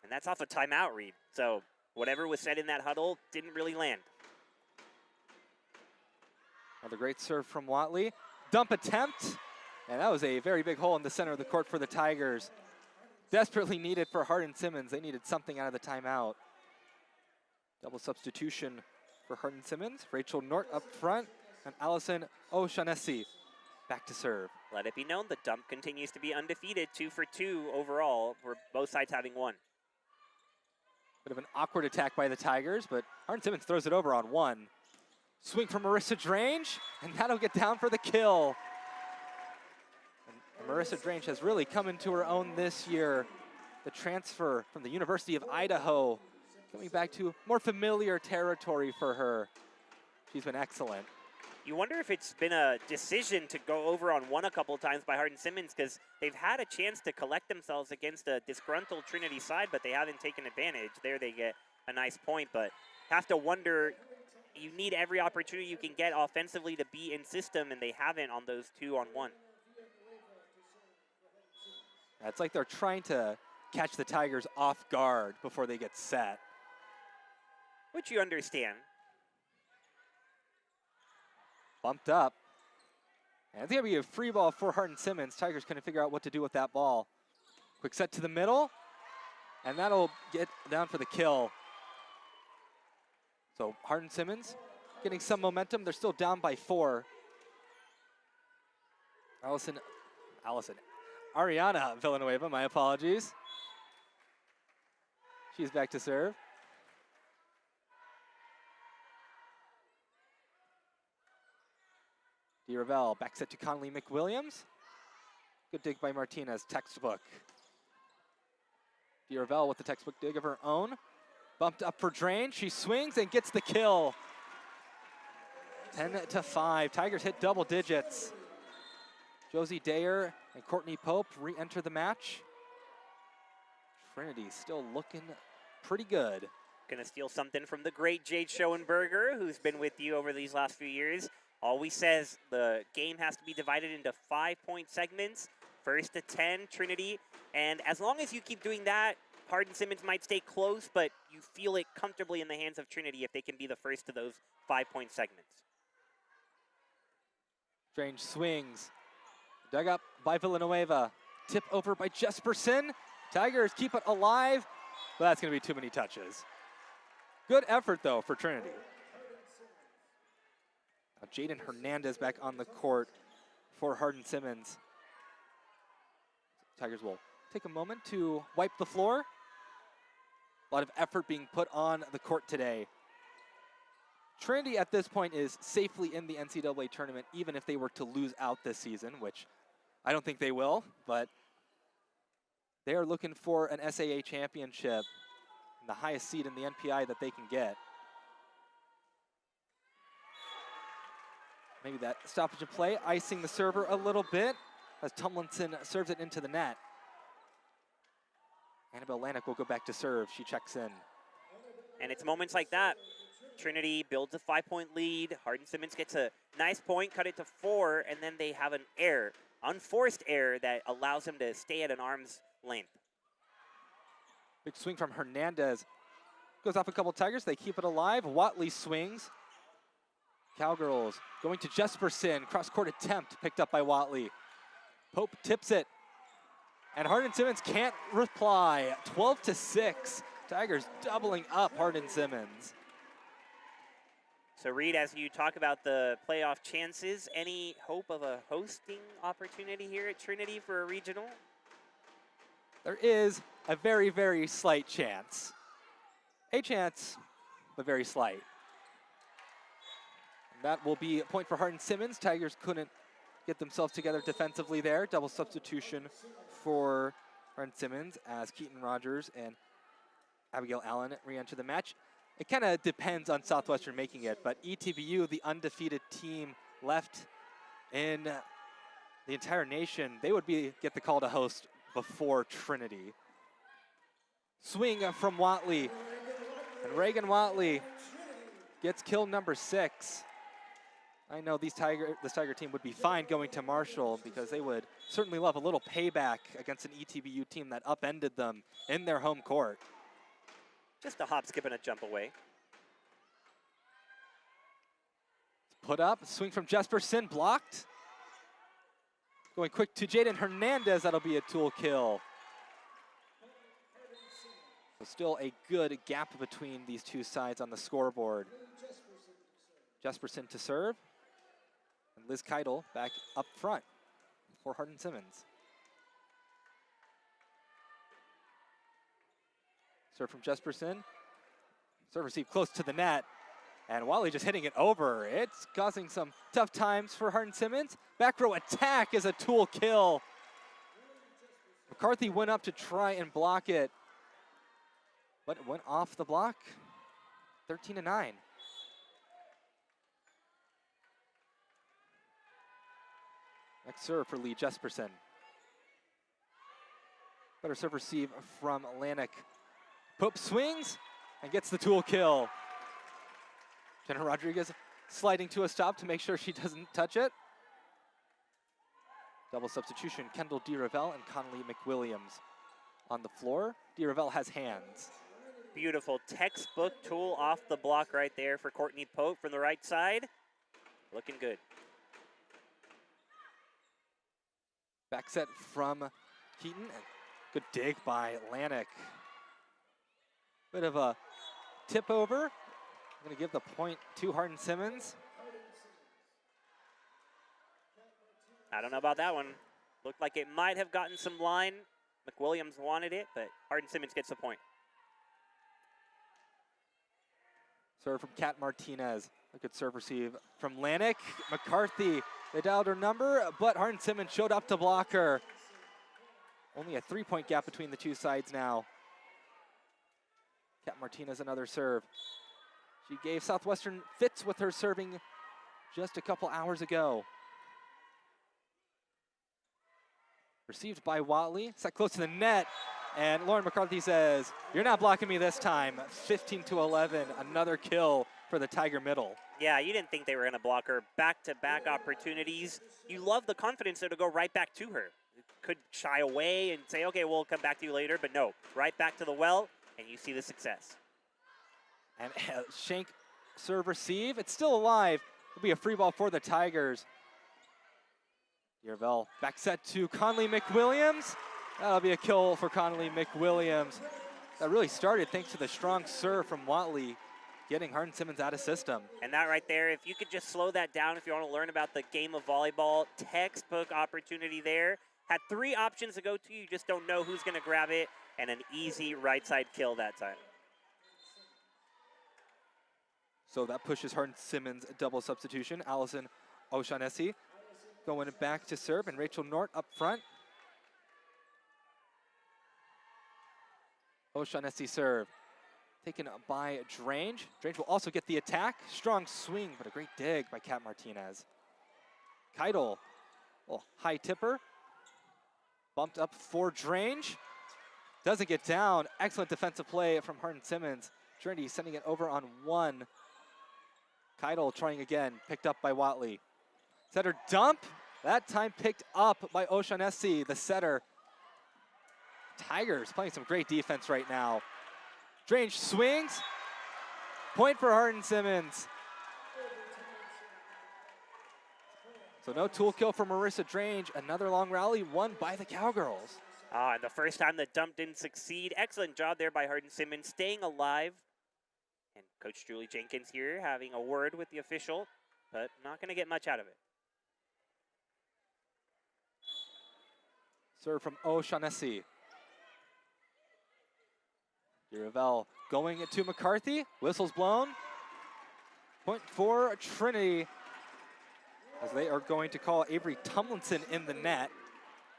And that's off a timeout read. So whatever was said in that huddle didn't really land. Another great serve from Watley. Dump attempt, and that was a very big hole in the center of the court for the Tigers. Desperately needed for Hardin Simmons. They needed something out of the timeout. Double substitution for Hardin Simmons. Rachel Nort up front, and Allison O'Shaughnessy back to serve. Let it be known, the dump continues to be undefeated, 2 for 2 overall, for both sides having won. Bit of an awkward attack by the Tigers, but Hardin Simmons throws it over on one. Swing from Marissa Drange, and that'll get down for the kill. And Marissa Drange has really come into her own this year. The transfer from the University of Idaho, coming back to more familiar territory for her. She's been excellent. You wonder if it's been a decision to go over on one a couple of times by Hardin Simmons, because they've had a chance to collect themselves against a disgruntled Trinity side, but they haven't taken advantage. There they get a nice point, but have to wonder, you need every opportunity you can get offensively to be in system, and they haven't on those 2-on-1. It's like they're trying to catch the Tigers off guard before they get set. Which you understand. Bumped up. And it's going to be a free ball for Hardin Simmons. Tigers couldn't figure out what to do with that ball. Quick set to the middle, and that'll get down for the kill. So Hardin Simmons getting some momentum. They're still down by 4. Ariana Villanueva, my apologies. She's back to serve. Ravel, back set to Conley McWilliams. Good dig by Martinez, textbook. Ravel with the textbook dig of her own. Bumped up for Drain, she swings and gets the kill. 10-5, Tigers hit double digits. Josie Dayer and Courtney Pope re-enter the match. Trinity still looking pretty good. Gonna steal something from the great Jade Schoenberger, who's been with you over these last few years. Always says the game has to be divided into 5-point segments, 1st to 10, Trinity. And as long as you keep doing that, Hardin Simmons might stay close, but you feel it comfortably in the hands of Trinity if they can be the first to those 5-point segments. Strange swings. Dug up by Villanueva. Tip over by Jesperson. Tigers keep it alive, but that's going to be too many touches. Good effort, though, for Trinity. Now Jaden Hernandez back on the court for Hardin Simmons. Tigers will take a moment to wipe the floor. A lot of effort being put on the court today. Trinity at this point is safely in the NCAA tournament, even if they were to lose out this season, which I don't think they will, but they are looking for an SAA championship and the highest seed in the NPI that they can get. Maybe that stoppage of play, icing the server a little bit as Tomlinson serves it into the net. Annabelle Lanik will go back to serve. She checks in. And it's moments like that. Trinity builds a 5-point lead. Hardin Simmons gets a nice point, cut it to 4, and then they have an error. unforced error that allows him to stay at an arm's length. Big swing from Hernandez. Goes off a couple Tigers. They keep it alive. Watley swings. Cowgirls going to Jesperson. Cross-court attempt picked up by Watley. Pope tips it. And Hardin Simmons can't reply. 12-6. Tigers doubling up Hardin Simmons. So Reed, as you talk about the playoff chances, any hope of a hosting opportunity here at Trinity for a regional? There is a very, very slight chance. A chance, but very slight. And that will be a point for Hardin Simmons. Tigers couldn't get themselves together defensively there. Double substitution for Hardin Simmons as Keaton Rogers and Abigail Allen re-enter the match. It kind of depends on Southwestern making it, but ETBU, the undefeated team left in the entire nation, they would get the call to host before Trinity. Swing from Watley, and Reagan Watley gets kill number 6. I know this Tiger team would be fine going to Marshall because they would certainly love a little payback against an ETBU team that upended them in their home court. Just a hop, skip, and a jump away. Put up, swing from Jesperson, blocked. Going quick to Jaden Hernandez, that'll be a tool kill. So still a good gap between these two sides on the scoreboard. Jesperson to serve. And Liz Keitel back up front for Hardin Simmons. Serve from Jesperson. Serve receive close to the net. And Watley just hitting it over. It's causing some tough times for Hardin Simmons. Back row attack is a tool kill. McCarthy went up to try and block it, but it went off the block. 13-9. Next serve for Lee Jesperson. Better serve receive from Lanik. Pope swings and gets the tool kill. Jenna Rodriguez sliding to a stop to make sure she doesn't touch it. Double substitution, Kendall DeRavel and Connolly McWilliams on the floor. DeRavel has hands. Beautiful textbook tool off the block right there for Courtney Pope from the right side. Looking good. Back set from Keaton. Good dig by Lanik. Bit of a tip over. I'm going to give the point to Hardin Simmons. I don't know about that one. Looked like it might have gotten some line. McWilliams wanted it, but Hardin Simmons gets the point. Serve from Kat Martinez. A good serve receive from Lanik. McCarthy, they dialed her number, but Hardin Simmons showed up to block her. Only a 3-point gap between the two sides now. Kat Martinez, another serve. She gave Southwestern fits with her serving just a couple hours ago. Received by Watley, set close to the net, and Lauren McCarthy says, "You're not blocking me this time." 15-11, another kill for the Tiger middle. Yeah, you didn't think they were going to block her. Back-to-back opportunities. You love the confidence there to go right back to her. You could shy away and say, okay, we'll come back to you later, but no, right back to the well, and you see the success. And Shank serve receive. It's still alive. It'll be a free ball for the Tigers. Yervell back set to Conley McWilliams. That'll be a kill for Conley McWilliams. That really started thanks to the strong serve from Watley, getting Hardin Simmons out of system. And that right there, if you could just slow that down if you want to learn about the game of volleyball, textbook opportunity there. Had 3 options to go to, you just don't know who's going to grab it, and an easy right side kill that time. So that pushes Hardin Simmons a double substitution. Allison O'Shaughnessy going back to serve, and Rachel Nort up front. O'Shaughnessy serve. Taken by Drange. Drange will also get the attack. Strong swing, but a great dig by Kat Martinez. Keitel, high tipper. Bumped up for Drange. Doesn't get down. Excellent defensive play from Hardin Simmons. Trinity sending it over on 1. Keitel trying again, picked up by Watley. Setter dump, That time picked up by O'Shaughnessy, the setter. Tigers playing some great defense right now. Strange swings. Point for Hardin Simmons. So no tool kill for Marissa Drange. Another long rally won by the Cowgirls. And the first time the dump didn't succeed. Excellent job there by Hardin Simmons, staying alive. And Coach Julie Jenkins here having a word with the official, but not going to get much out of it. Serve from O'Shaughnessy. Ravel going to McCarthy. Whistle's blown. Point for Trinity, as they are going to call Avery Tomlinson in the net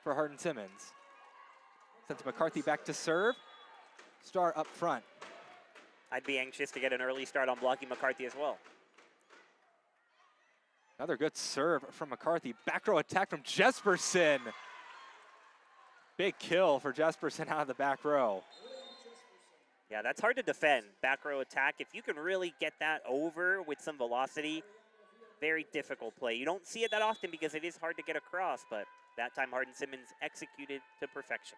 for Hardin Simmons. Sends McCarthy back to serve. Star up front. I'd be anxious to get an early start on blocking McCarthy as well. Another good serve from McCarthy. Back row attack from Jesperson. Big kill for Jesperson out of the back row. Yeah, that's hard to defend. Back row attack. If you can really get that over with some velocity, very difficult play. You don't see it that often because it is hard to get across, but that time Hardin Simmons executed to perfection.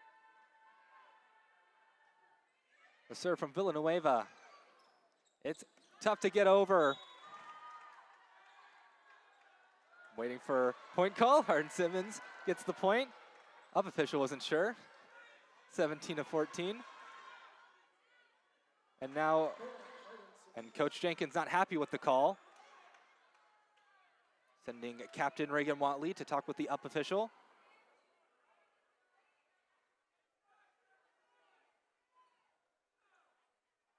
A serve from Villanueva. It's tough to get over. Waiting for point call. Hardin Simmons gets the point. Up official wasn't sure. 17-14. And now, Coach Jenkins not happy with the call. Sending Captain Reagan Watley to talk with the up official.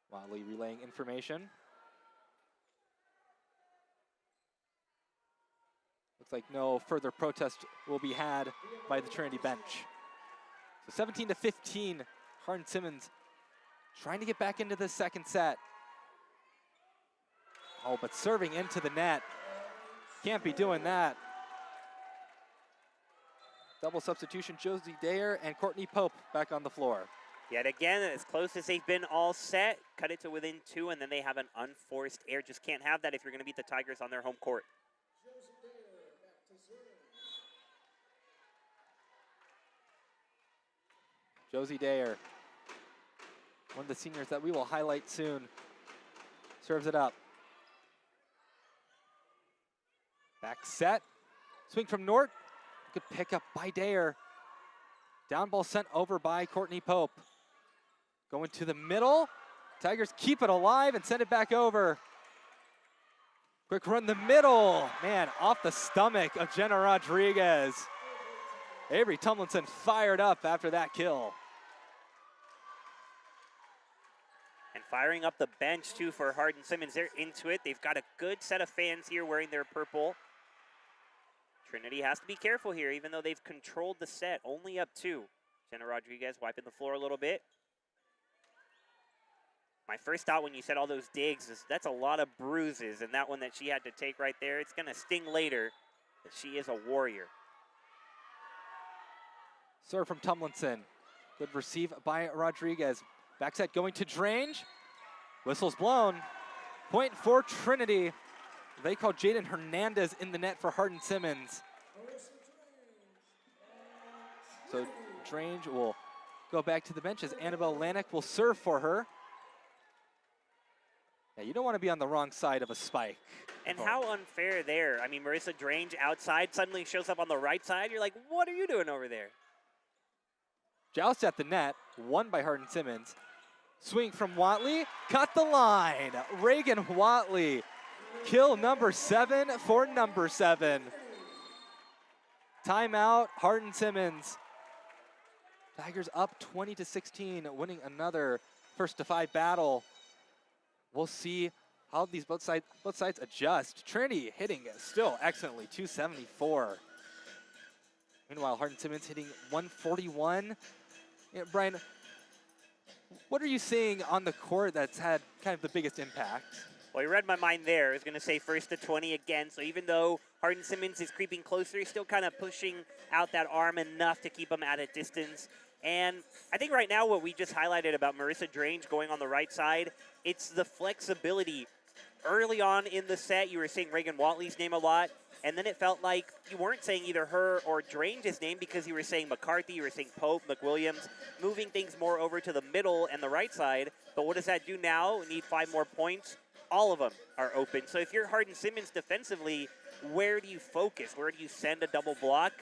Watley relaying information. Looks like no further protest will be had by the Trinity bench. So 17-15, Hardin Simmons trying to get back into the second set. Oh, but serving into the net. Can't be doing that. Double substitution, Josie Dayer and Courtney Pope back on the floor. Yet again, as close as they've been all set, cut it to within 2, and then they have an unforced error. Just can't have that if you're going to beat the Tigers on their home court. Josie Dayer, one of the seniors that we will highlight soon, serves it up. Back set, swing from Nort. Good pickup by Dayer. Down ball sent over by Courtney Pope. Going to the middle. Tigers keep it alive and send it back over. Quick run the middle. Man, off the stomach of Jenna Rodriguez. Avery Tomlinson fired up after that kill. And firing up the bench, too, for Hardin Simmons. They're into it. They've got a good set of fans here wearing their purple. Trinity has to be careful here, even though they've controlled the set. Only up 2. Jenna Rodriguez wiping the floor a little bit. My first thought when you said all those digs is that's a lot of bruises, and that one that she had to take right there, it's going to sting later, but she is a warrior. Serve from Tomlinson. Good receive by Rodriguez. Back set going to Drange. Whistle's blown. Point for Trinity. They call Jaden Hernandez in the net for Hardin Simmons. So Drange will go back to the bench as Annabelle Lanik will serve for her. Yeah, you don't want to be on the wrong side of a spike. And how unfair there. I mean, Marissa Drange outside suddenly shows up on the right side. You're like, what are you doing over there? Joust at the net, won by Hardin Simmons. Swing from Watley, cut the line. Reagan Watley, kill number 7 for number 7. Timeout, Hardin Simmons. Tigers up 20-16, winning another first to 5 battle. We'll see how these both sides adjust. Trinity hitting still excellently, 274. Meanwhile, Hardin Simmons hitting 141. Yeah, Brian, what are you seeing on the court that's had kind of the biggest impact? Well, you read my mind there. I was going to say first to 20 again. So even though Hardin Simmons is creeping closer, he's still kind of pushing out that arm enough to keep him at a distance. And I think right now what we just highlighted about Marissa Drange going on the right side, it's the flexibility. early on in the set, you were saying Reagan Watley's name a lot, and then it felt like you weren't saying either her or Drange's name because you were saying McCarthy, you were saying Pope, McWilliams, moving things more over to the middle and the right side. But what does that do now? We need 5 more points. All of them are open. So if you're Hardin Simmons defensively, where do you focus? Where do you send a double block?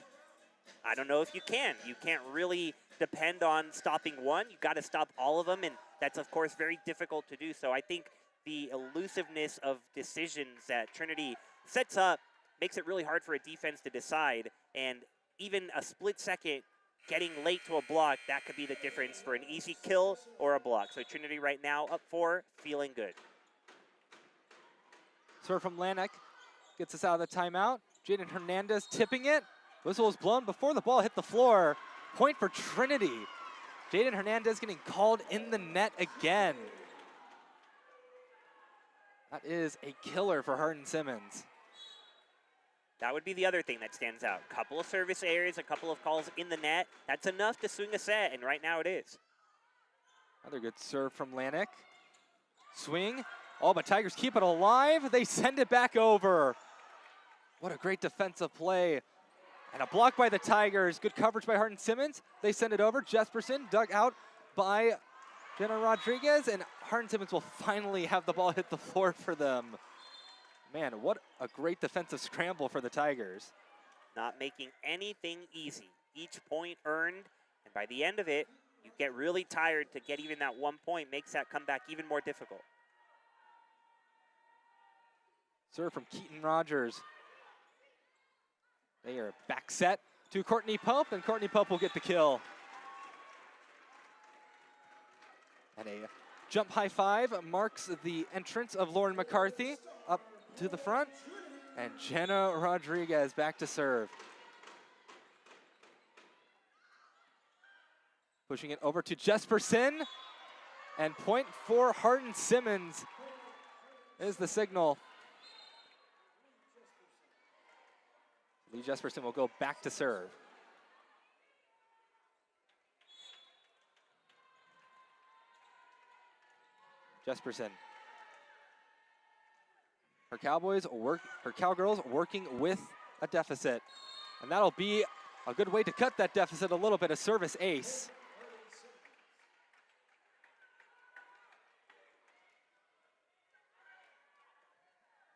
I don't know if you can. You can't really depend on stopping one. You got to stop all of them, and that's, of course, very difficult to do. So I think the elusiveness of decisions that Trinity sets up makes it really hard for a defense to decide, and even a split second getting late to a block, that could be the difference for an easy kill or a block. So Trinity right now up 4, feeling good. Serve from Lanek gets us out of the timeout. Jaden Hernandez tipping it. Whistle was blown before the ball hit the floor. Point for Trinity. Jaden Hernandez getting called in the net again. That is a killer for Hardin Simmons. That would be the other thing that stands out. A couple of service errors, a couple of calls in the net. That's enough to swing a set, and right now it is. Another good serve from Lanek. Swing. Oh, but Tigers keep it alive. They send it back over. What a great defensive play. And a block by the Tigers. Good coverage by Hardin Simmons. They send it over. Jesperson dug out by Jenna Rodriguez. And Hardin Simmons will finally have the ball hit the floor for them. Man, what a great defensive scramble for the Tigers. Not making anything easy. Each point earned. And by the end of it, you get really tired. To get even that 1 point makes that comeback even more difficult. Serve from Keaton Rogers. They are back set to Courtney Pope, and Courtney Pope will get the kill. And a jump high five marks the entrance of Lauren McCarthy up to the front. And Jenna Rodriguez back to serve. Pushing it over to Jesperson. And point for Hardin Simmons is the signal. Lee Jesperson will go back to serve. Jesperson. Her Cowgirls working with a deficit. And that'll be a good way to cut that deficit a little bit, a service ace.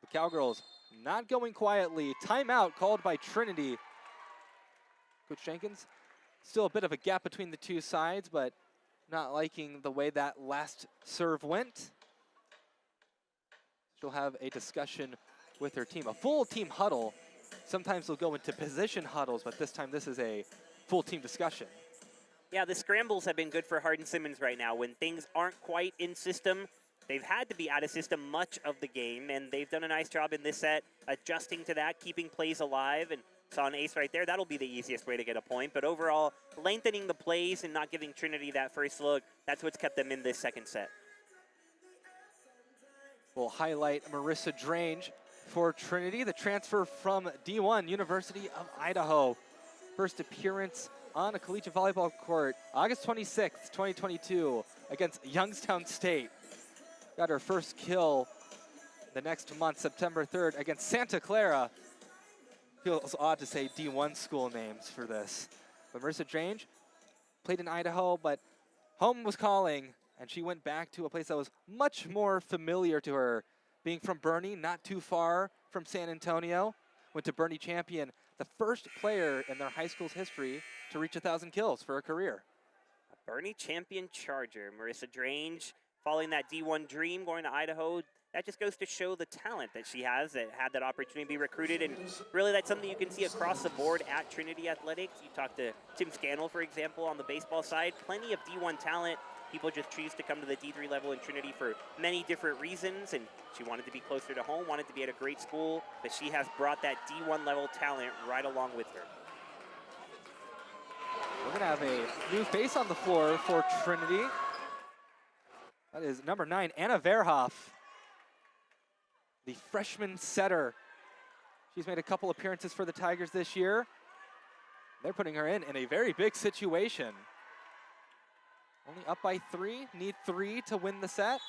The Cowgirls not going quietly. Timeout called by Trinity. Coach Jenkins, still a bit of a gap between the two sides, but not liking the way that last serve went. She'll have a discussion with her team, a full team huddle. Sometimes they'll go into position huddles, but this time this is a full team discussion. Yeah, the scrambles have been good for Hardin Simmons right now. When things aren't quite in system, they've had to be out of system much of the game, and they've done a nice job in this set adjusting to that, keeping plays alive, and saw an ace right there. That'll be the easiest way to get a point, but overall, lengthening the plays and not giving Trinity that first look, that's what's kept them in this second set. We'll highlight Marissa Drange for Trinity, the transfer from D1, University of Idaho. First appearance on a collegiate volleyball court, August 26th, 2022, against Youngstown State. Got her first kill the next month, September 3rd, against Santa Clara. Feels odd to say D1 school names for this. But Marissa Drange played in Idaho, but home was calling, and she went back to a place that was much more familiar to her. Being from Bernie, not too far from San Antonio, went to Bernie Champion, the first player in their high school's history to reach 1,000 kills for a career. A Bernie Champion Charger, Marissa Drange, following that D1 dream, going to Idaho. That just goes to show the talent that she has, that had that opportunity to be recruited, and really that's something you can see across the board at Trinity Athletics. You talk to Tim Scannell, for example, on the baseball side, plenty of D1 talent. People just choose to come to the D3 level in Trinity for many different reasons, and she wanted to be closer to home, wanted to be at a great school, but she has brought that D1 level talent right along with her. We're gonna have a new face on the floor for Trinity. That is number 9, Anna Verhoff, the freshman setter. She's made a couple appearances for the Tigers this year. They're putting her in a very big situation. Only up by 3, need 3 to win the set.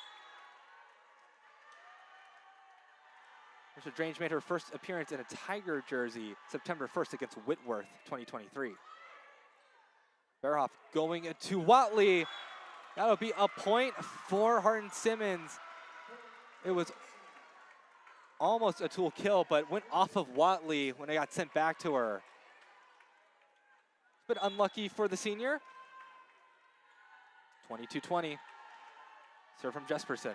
Mr. Drange made her first appearance in a Tiger jersey September 1st against Whitworth 2023. Verhoff going to Watley. That'll be a point for Hardin Simmons. It was almost a tool kill, but went off of Watley when it got sent back to her. But unlucky for the senior. 22-20. Serve from Jesperson.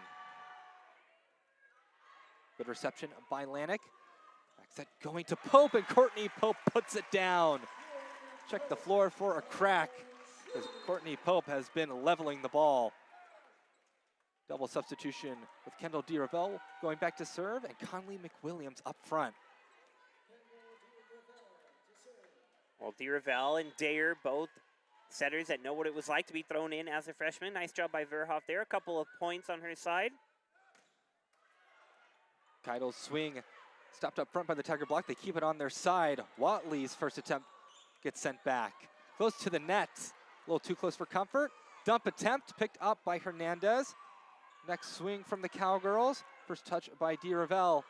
Good reception by Lanik. Back set going to Pope, and Courtney Pope puts it down. Check the floor for a crack, as Courtney Pope has been leveling the ball. Double substitution with Kendall DeRavel going back to serve, and Conley McWilliams up front. Well, DeRavel and Dayer, both setters that know what it was like to be thrown in as a freshman. Nice job by Verhoff there. A couple of points on her side. Keidel's swing stopped up front by the Tiger block. They keep it on their side. Watley's first attempt gets sent back. Close to the net. A little too close for comfort. Dump attempt picked up by Hernandez. Next swing from the Cowgirls. First touch by DeRavel.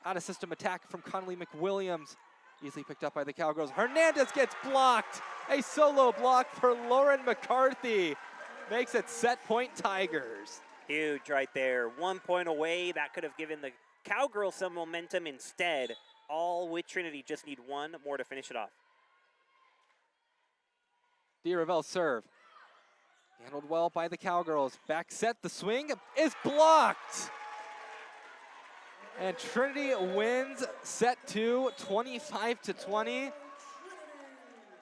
Out of system attack from Conley McWilliams. Easily picked up by the Cowgirls. Hernandez gets blocked. A solo block for Lauren McCarthy. Makes it set point Tigers. Huge right there. 1 point away. That could have given the Cowgirls some momentum. Instead, all with Trinity just need one more to finish it off. DeRavel serve. Handled well by the Cowgirls. Back set, the swing is blocked. And Trinity wins set 2, 25-20.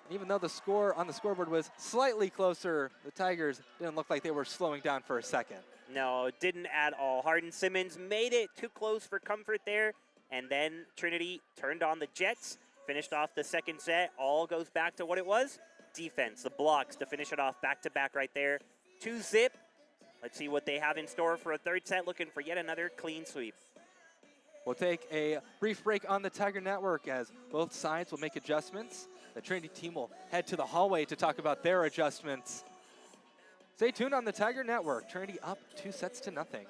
Even though the score on the scoreboard was slightly closer, the Tigers didn't look like they were slowing down for a second. No, it didn't at all. Hardin Simmons made it too close for comfort there. And then Trinity turned on the Jets, finished off the second set. All goes back to what it was. Defense, the blocks to finish it off back-to-back right there. 2-zip. Let's see what they have in store for a third set, looking for yet another clean sweep. We'll take a brief break on the Tiger Network as both sides will make adjustments. The Trinity team will head to the hallway to talk about their adjustments. Stay tuned on the Tiger Network. Trinity up 2-0.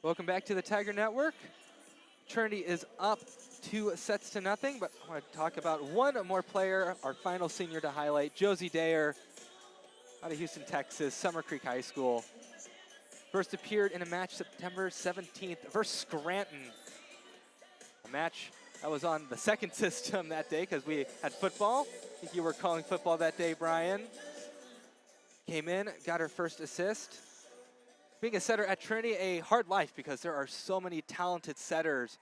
Welcome back to the Tiger Network. Trinity is up 2-0, but I want to talk about one more player, our final senior to highlight, Josie Dayer, out of Houston, Texas, Summer Creek High School. First appeared in a match September 17th versus Scranton. A match that was on the second system that day because we had football. I think you were calling football that day, Brian. Came in, got her first assist. Being a setter at Trinity, a hard life because there are so many talented setters.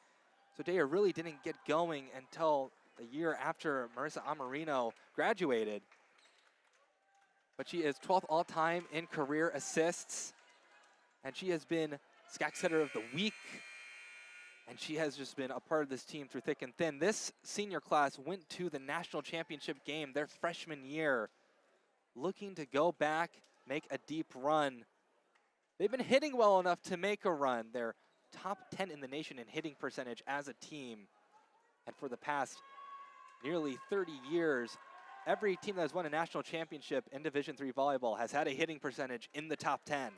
So Dayer really didn't get going until the year after Marissa Amarino graduated. But she is 12th all-time in career assists. And she has been SCAC Setter of the Week and she has just been a part of this team through thick and thin. This senior class went to the national championship game their freshman year, looking to go back, make a deep run. They've been hitting well enough to make a run. They're top 10 in the nation in hitting percentage as a team. And for the past nearly 30 years, every team that has won a national championship in Division III volleyball has had a hitting percentage in the top 10.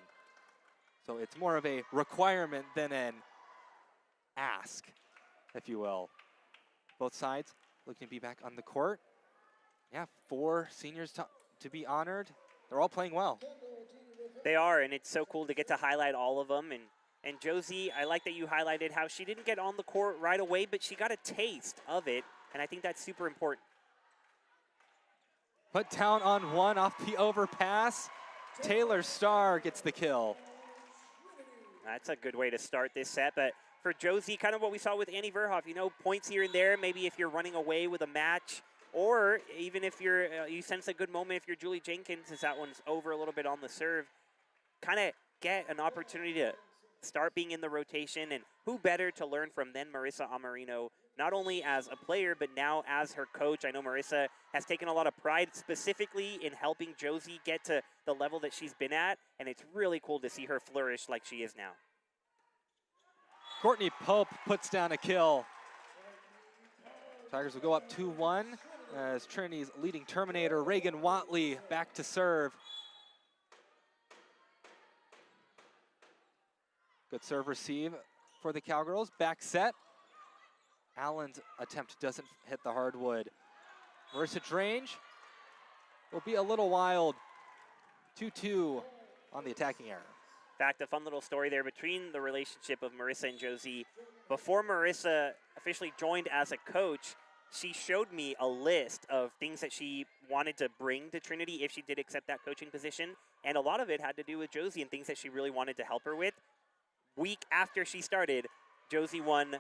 So it's more of a requirement than an ask, if you will. Both sides looking to be back on the court. Yeah, 4 seniors to be honored. They're all playing well. They are, and it's so cool to get to highlight all of them. And Josie, I like that you highlighted how she didn't get on the court right away, but she got a taste of it, and I think that's super important. Put down on 1 off the overpass. Taylor Starr gets the kill. That's a good way to start this set, but for Josie, kind of what we saw with Annie Verhoff, you know, points here and there, maybe if you're running away with a match, or even if you're you sense a good moment, if you're Julie Jenkins, as that one's over a little bit on the serve, kind of get an opportunity to start being in the rotation, and who better to learn from than Marissa Amarino, not only as a player, but now as her coach. I know Marissa has taken a lot of pride specifically in helping Josie get to the level that she's been at, and it's really cool to see her flourish like she is now. Courtney Pope puts down a kill. Tigers will go up 2-1 as Trinity's leading terminator, Reagan Watley, back to serve. Good serve receive for the Cowgirls. Back set. Allen's attempt doesn't hit the hardwood. Marissa Drange will be a little wild. 2-2 on the attacking error. In fact, a fun little story there between the relationship of Marissa and Josie. Before Marissa officially joined as a coach, she showed me a list of things that she wanted to bring to Trinity if she did accept that coaching position. And a lot of it had to do with Josie and things that she really wanted to help her with. Week after she started, Josie won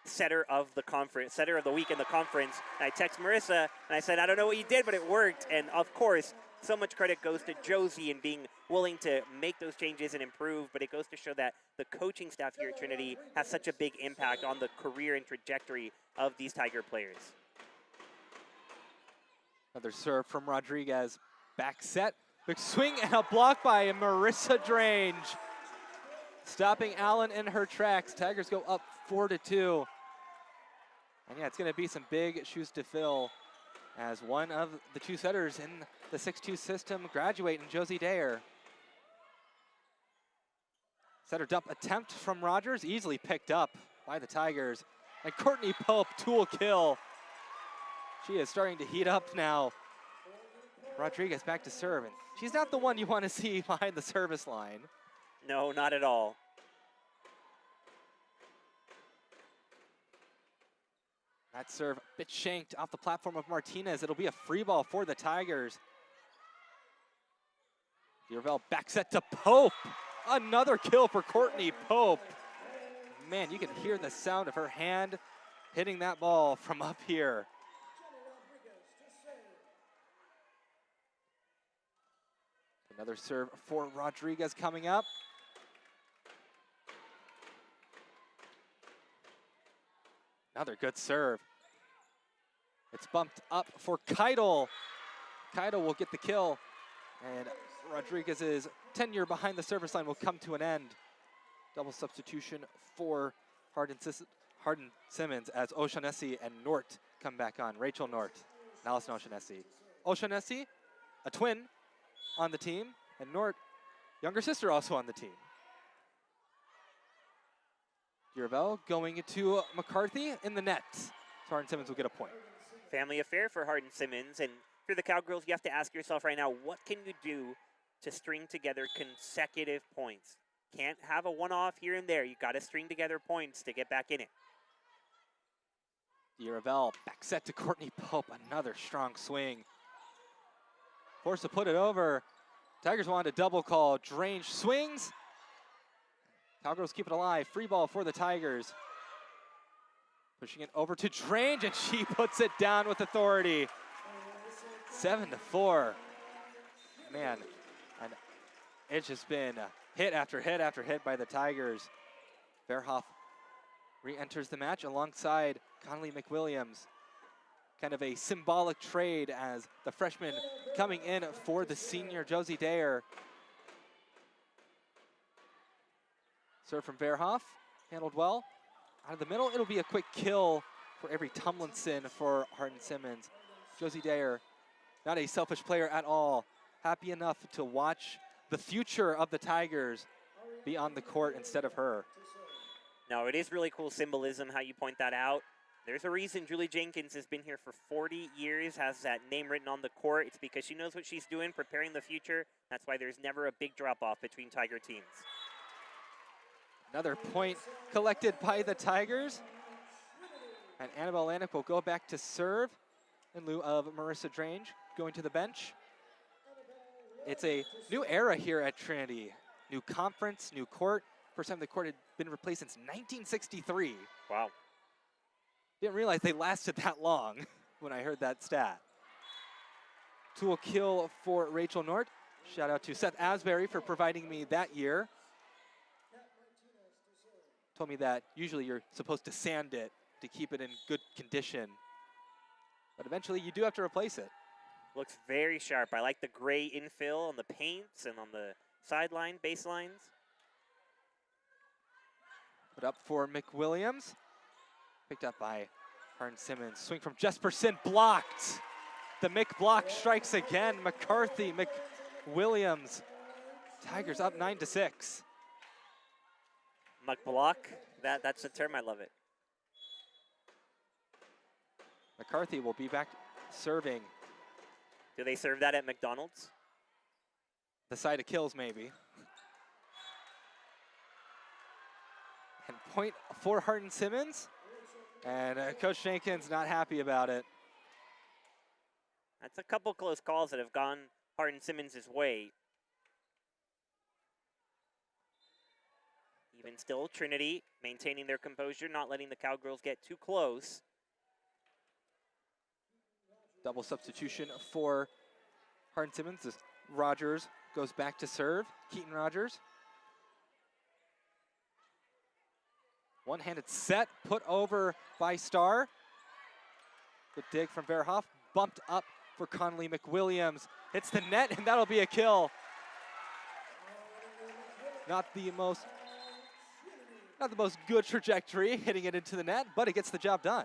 setter of the week in the conference. And I text Marissa and I said, I don't know what you did, but it worked. And of course, so much credit goes to Josie and being willing to make those changes and improve, but it goes to show that the coaching staff here at Trinity has such a big impact on the career and trajectory of these Tiger players. Another serve from Rodriguez. Back set, big swing and a block by Marissa Drange. Stopping Allen in her tracks. Tigers go up 4-2. And yeah, it's gonna be some big shoes to fill as one of the 2 setters in the 6-2 system graduate in Josie Dayer. Setter dump attempt from Rogers, easily picked up by the Tigers. And Courtney Pope, tool kill. She is starting to heat up now. Rodriguez back to serve, and she's not the one you want to see behind the service line. No, not at all. That serve a bit shanked off the platform of Martinez. It'll be a free ball for the Tigers. Diervell back set to Pope. Another kill for Courtney Pope. Man, you can hear the sound of her hand hitting that ball from up here. Another serve for Rodriguez coming up. Another good serve. It's bumped up for Keidel. Keidel will get the kill. And Rodriguez's tenure behind the service line will come to an end. Double substitution for Hardin Simmons as O'Shaughnessy and Nort come back on. Rachel Nort and Allison O'Shaughnessy. O'Shaughnessy, a twin on the team, and Nort, younger sister, also on the team. Diervell going to McCarthy in the net. So Hardin Simmons will get a point. Family affair for Hardin Simmons, and for the Cowgirls, you have to ask yourself right now, what can you do to string together consecutive points? Can't have a one-off here and there. You got to string together points to get back in it. Diervell back set to Courtney Pope. Another strong swing. Forced to put it over. Tigers wanted a double call. Drange swings. Cowgirls keep it alive. Free ball for the Tigers. Pushing it over to Drange, and she puts it down with authority. 7-4. Man, and it's just been hit after hit after hit by the Tigers. Verhoff re-enters the match alongside Connolly McWilliams. Kind of a symbolic trade as the freshman coming in for the senior Josie Dayer. Serve from Verhoff, handled well. Out of the middle, it'll be a quick kill for Avery Tomlinson for Hardin Simmons. Josie Dayer, not a selfish player at all. Happy enough to watch the future of the Tigers be on the court instead of her. No, it is really cool symbolism how you point that out. There's a reason Julie Jenkins has been here for 40 years, has that name written on the court. It's because she knows what she's doing, preparing the future. That's why there's never a big drop-off between Tiger teams. Another point collected by the Tigers. And Annabelle Lanik will go back to serve in lieu of Marissa Drange going to the bench. It's a new era here at Trinity. New conference, new court. First time the court had been replaced since 1963. Wow. Didn't realize they lasted that long when I heard that stat. Tool kill for Rachel Nort. Shout out to Seth Asbury for providing me that year. Told me that usually you're supposed to sand it to keep it in good condition. But eventually you do have to replace it. Looks very sharp. I like the gray infill on the paints and on the sideline, baselines. Put up for McWilliams. Picked up by Hardin Simmons. Swing from Jesperson, blocked. The Mick block strikes again. McCarthy, McWilliams. Tigers up 9-6. McBlock, that's the term, I love it. McCarthy will be back serving. Do they serve that at McDonald's? The side of kills, maybe. And point for Hardin Simmons. And Coach Jenkins not happy about it. That's a couple close calls that have gone Hardin Simmons' way. Even still, Trinity maintaining their composure, not letting the Cowgirls get too close. Double substitution for Hardin Simmons. As Rogers goes back to serve. Keaton Rogers. One-handed set, put over by Starr. Good dig from Verhoff, bumped up for Connolly McWilliams. Hits the net, and that'll be a kill. Not the most good trajectory, hitting it into the net, but it gets the job done.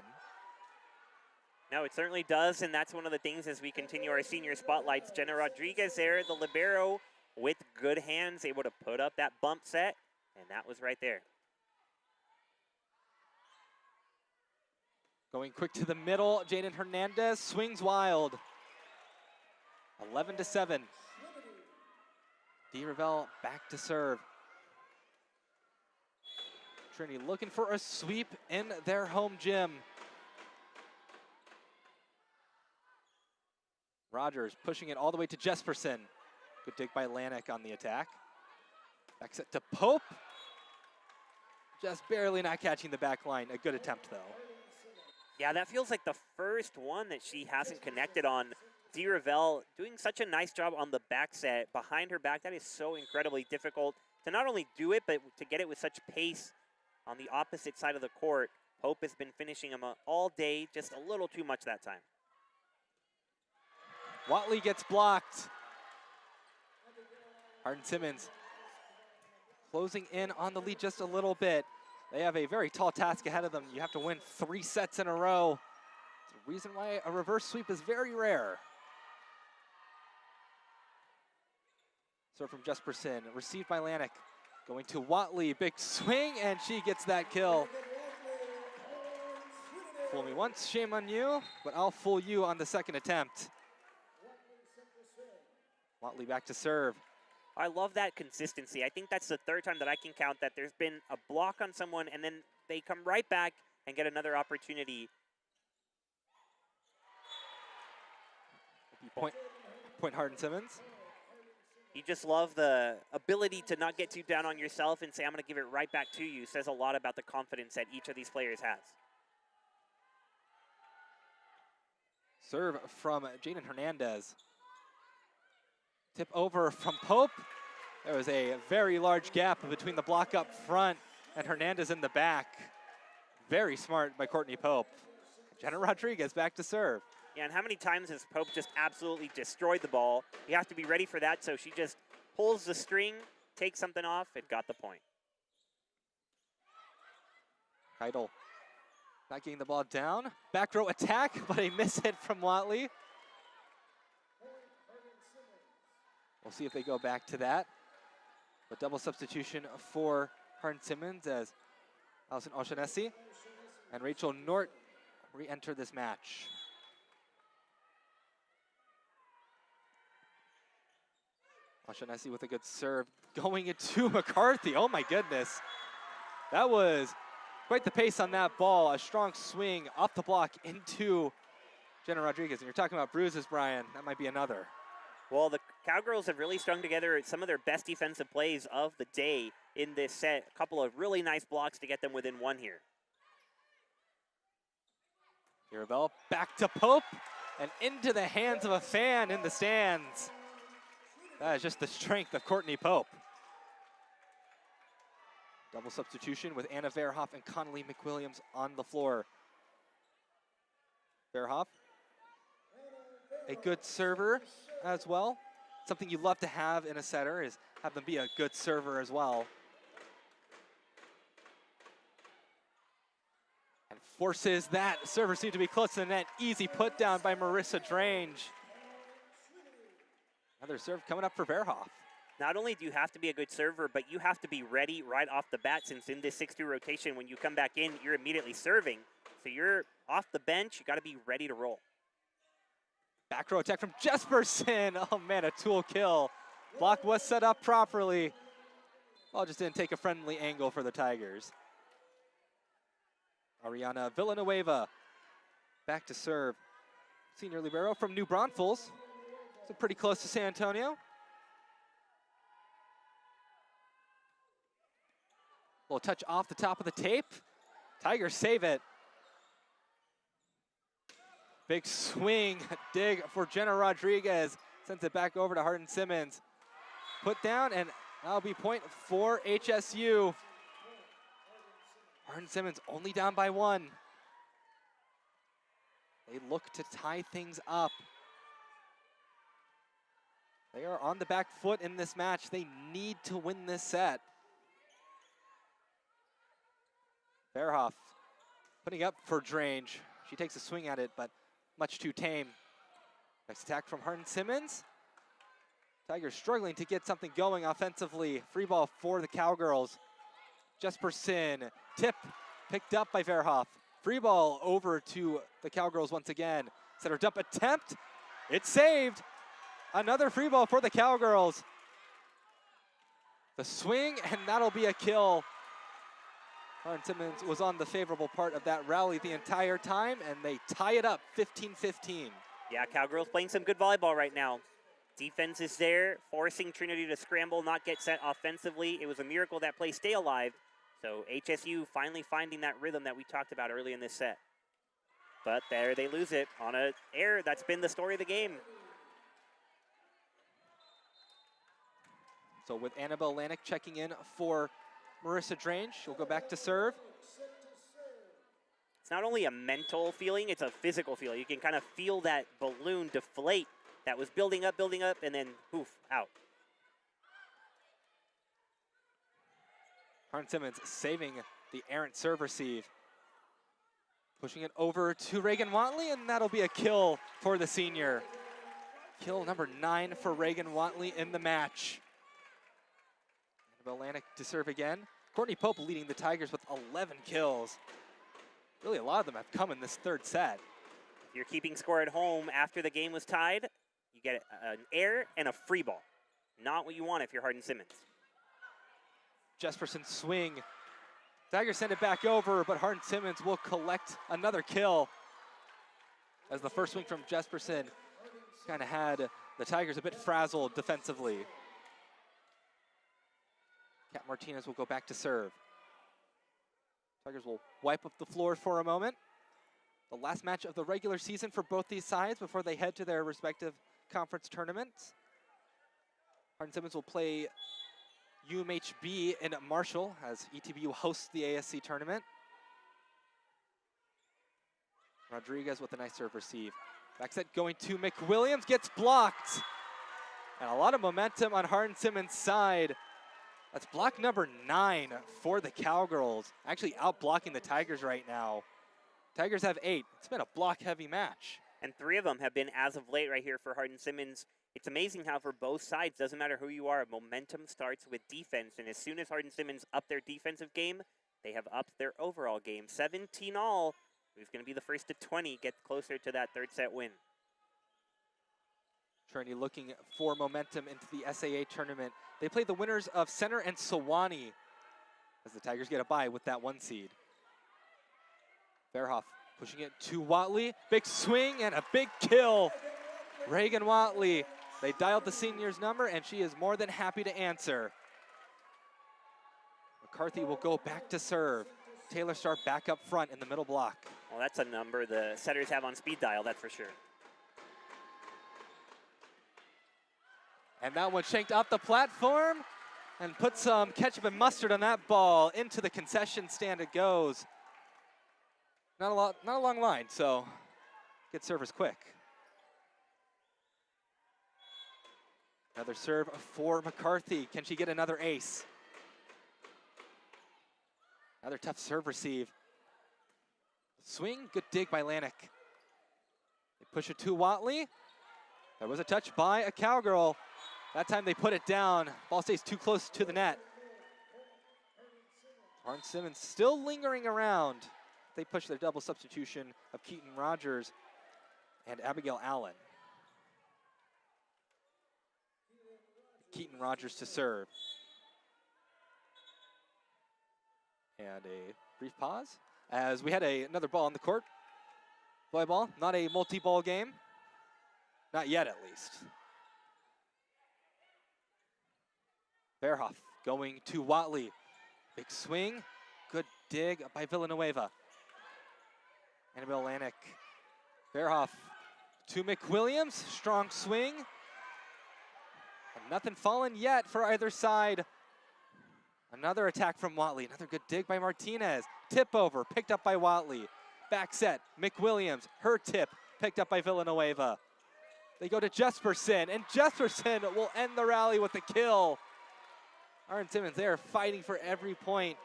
No, it certainly does, and that's one of the things as we continue our senior spotlights. Jenna Rodriguez there, the libero, with good hands, able to put up that bump set, and that was right there. Going quick to the middle, Jaden Hernandez swings wild. 11-7. Dee Ravel back to serve. Trinity looking for a sweep in their home gym. Rogers pushing it all the way to Jesperson. Good dig by Lanik on the attack. Back set to Pope. Just barely not catching the back line. A good attempt, though. Yeah, that feels like the first one that she hasn't connected on. Dee Ravel doing such a nice job on the back set. Behind her back, that is so incredibly difficult to not only do it, but to get it with such pace on the opposite side of the court. Pope has been finishing them all day, just a little too much that time. Watley gets blocked. Hardin Simmons closing in on the lead just a little bit. They have a very tall task ahead of them. You have to win 3 sets in a row. It's the reason why a reverse sweep is very rare. Serve from Jesperson, received by Lanik. Going to Watley, big swing, and she gets that kill. Fool me once, shame on you, but I'll fool you on the second attempt. Watley back to serve. I love that consistency. I think that's the third time that I can count that there's been a block on someone and then they come right back and get another opportunity. Point Hardin Simmons. You just love the ability to not get too down on yourself and say, I'm going to give it right back to you. Says a lot about the confidence that each of these players has. Serve from Jaden Hernandez. Tip over from Pope. There was a very large gap between the block up front and Hernandez in the back. Very smart by Courtney Pope. Jenna Rodriguez back to serve. Yeah, and how many times has Pope just absolutely destroyed the ball? You have to be ready for that, so she just pulls the string, takes something off, and got the point. Heidel not getting the ball down. Back row attack, but a miss hit from Watley. We'll see if they go back to that. A double substitution for Hardin Simmons as Allison Oshanesi and Rachel Nort re-enter this match. Oshanesi with a good serve going into McCarthy. Oh my goodness. That was quite the pace on that ball. A strong swing off the block into Jenna Rodriguez. And you're talking about bruises, Brian. That might be another. Well, the Cowgirls have really strung together some of their best defensive plays of the day in this set. A couple of really nice blocks to get them within one here. Mirabel back to Pope and into the hands of a fan in the stands. That is just the strength of Courtney Pope. Double substitution with Anna Verhoff and Connolly McWilliams on the floor. Verhoff, a good server as well. Something you love to have in a setter is have them be a good server as well. And forces that. Server seemed to be close to the net. Easy put down by Marissa Drange. Another serve coming up for Verhoff. Not only do you have to be a good server, but you have to be ready right off the bat, since in this 6-2 rotation, when you come back in, you're immediately serving. So you're off the bench, you got to be ready to roll. Back row attack from Jesperson. Oh man, a tool kill. Block was set up properly. Ball just didn't take a friendly angle for the Tigers. Ariana Villanueva back to serve. Senior libero from New Braunfels. So pretty close to San Antonio. Little touch off the top of the tape. Tigers save it. Big swing, dig for Jenna Rodriguez. Sends it back over to Hardin Simmons. Put down, and that'll be point for HSU. Hardin Simmons only down by 1. They look to tie things up. They are on the back foot in this match. They need to win this set. Verhoff putting up for Drange. She takes a swing at it, but much too tame. Next attack from Hardin Simmons. Tigers struggling to get something going offensively. Free ball for the Cowgirls. Jesperson, tip picked up by Verhoff. Free ball over to the Cowgirls once again. Center dump attempt. It's saved. Another free ball for the Cowgirls. The swing, and that'll be a kill. Hardin Simmons was on the favorable part of that rally the entire time, and they tie it up 15-15. Yeah, Cowgirls playing some good volleyball right now. Defense is there, forcing Trinity to scramble, not get set offensively. It was a miracle that play stay alive. So HSU finally finding that rhythm that we talked about early in this set. But there they lose it on an error. That's been the story of the game. So with Annabelle Lanik checking in for Marissa Drange, she'll go back to serve. It's not only a mental feeling, it's a physical feeling. You can kind of feel that balloon deflate that was building up, and then poof, out. Hardin Simmons saving the errant serve receive. Pushing it over to Reagan Watley, and that'll be a kill for the senior. Kill number 9 for Reagan Watley in the match. Annabelle Lanik to serve again. Courtney Pope leading the Tigers with 11 kills. Really, a lot of them have come in this third set. If you're keeping score at home after the game was tied, you get an error and a free ball. Not what you want if you're Hardin Simmons. Jesperson swing. Tigers send it back over, but Hardin Simmons will collect another kill. As the first swing from Jesperson kind of had the Tigers a bit frazzled defensively. Kat Martinez will go back to serve. Tigers will wipe up the floor for a moment. The last match of the regular season for both these sides before they head to their respective conference tournaments. Hardin Simmons will play UMHB in Marshall as ETBU hosts the ASC tournament. Rodriguez with a nice serve receive. Back set going to McWilliams, gets blocked. And a lot of momentum on Hardin Simmons' side. That's block number 9 for the Cowgirls. Actually out blocking the Tigers right now. Tigers have 8. It's been a block-heavy match. And 3 of them have been as of late right here for Hardin Simmons. It's amazing how for both sides, doesn't matter who you are, momentum starts with defense. And as soon as Hardin Simmons up their defensive game, they have upped their overall game. 17 all. Who's going to be the first to 20, get closer to that third set win. Trinity looking for momentum into the SAA tournament. They play the winners of Center and Sewanee as the Tigers get a bye with that 1 seed. Verhoff pushing it to Watley. Big swing and a big kill. Reagan Watley. They dialed the senior's number and she is more than happy to answer. McCarthy will go back to serve. Taylor Starr back up front in the middle block. Well, that's a number the setters have on speed dial, that's for sure. And that one shanked off the platform and put some ketchup and mustard on that ball. Into the concession stand it goes. Not a long line, so get servers quick. Another serve for McCarthy. Can she get another ace? Another tough serve receive. Swing, good dig by Lanik. They push it to Watley. There was a touch by a Cowgirl. That time they put it down. Ball stays too close to the net. Hardin Simmons still lingering around. They push their double substitution of Keaton Rogers and Abigail Allen. Keaton Rogers to serve. And a brief pause as we had another ball on the court. Volleyball, not a multi-ball game. Not yet, at least. Verhoff going to Watley. Big swing. Good dig by Villanueva. Annabelle Lanik. Verhoff to McWilliams. Strong swing. And nothing fallen yet for either side. Another attack from Watley. Another good dig by Martinez. Tip over, picked up by Watley. Back set, McWilliams. Her tip, picked up by Villanueva. They go to Jesperson, and Jesperson will end the rally with a kill. Hardin Simmons, they are fighting for every point.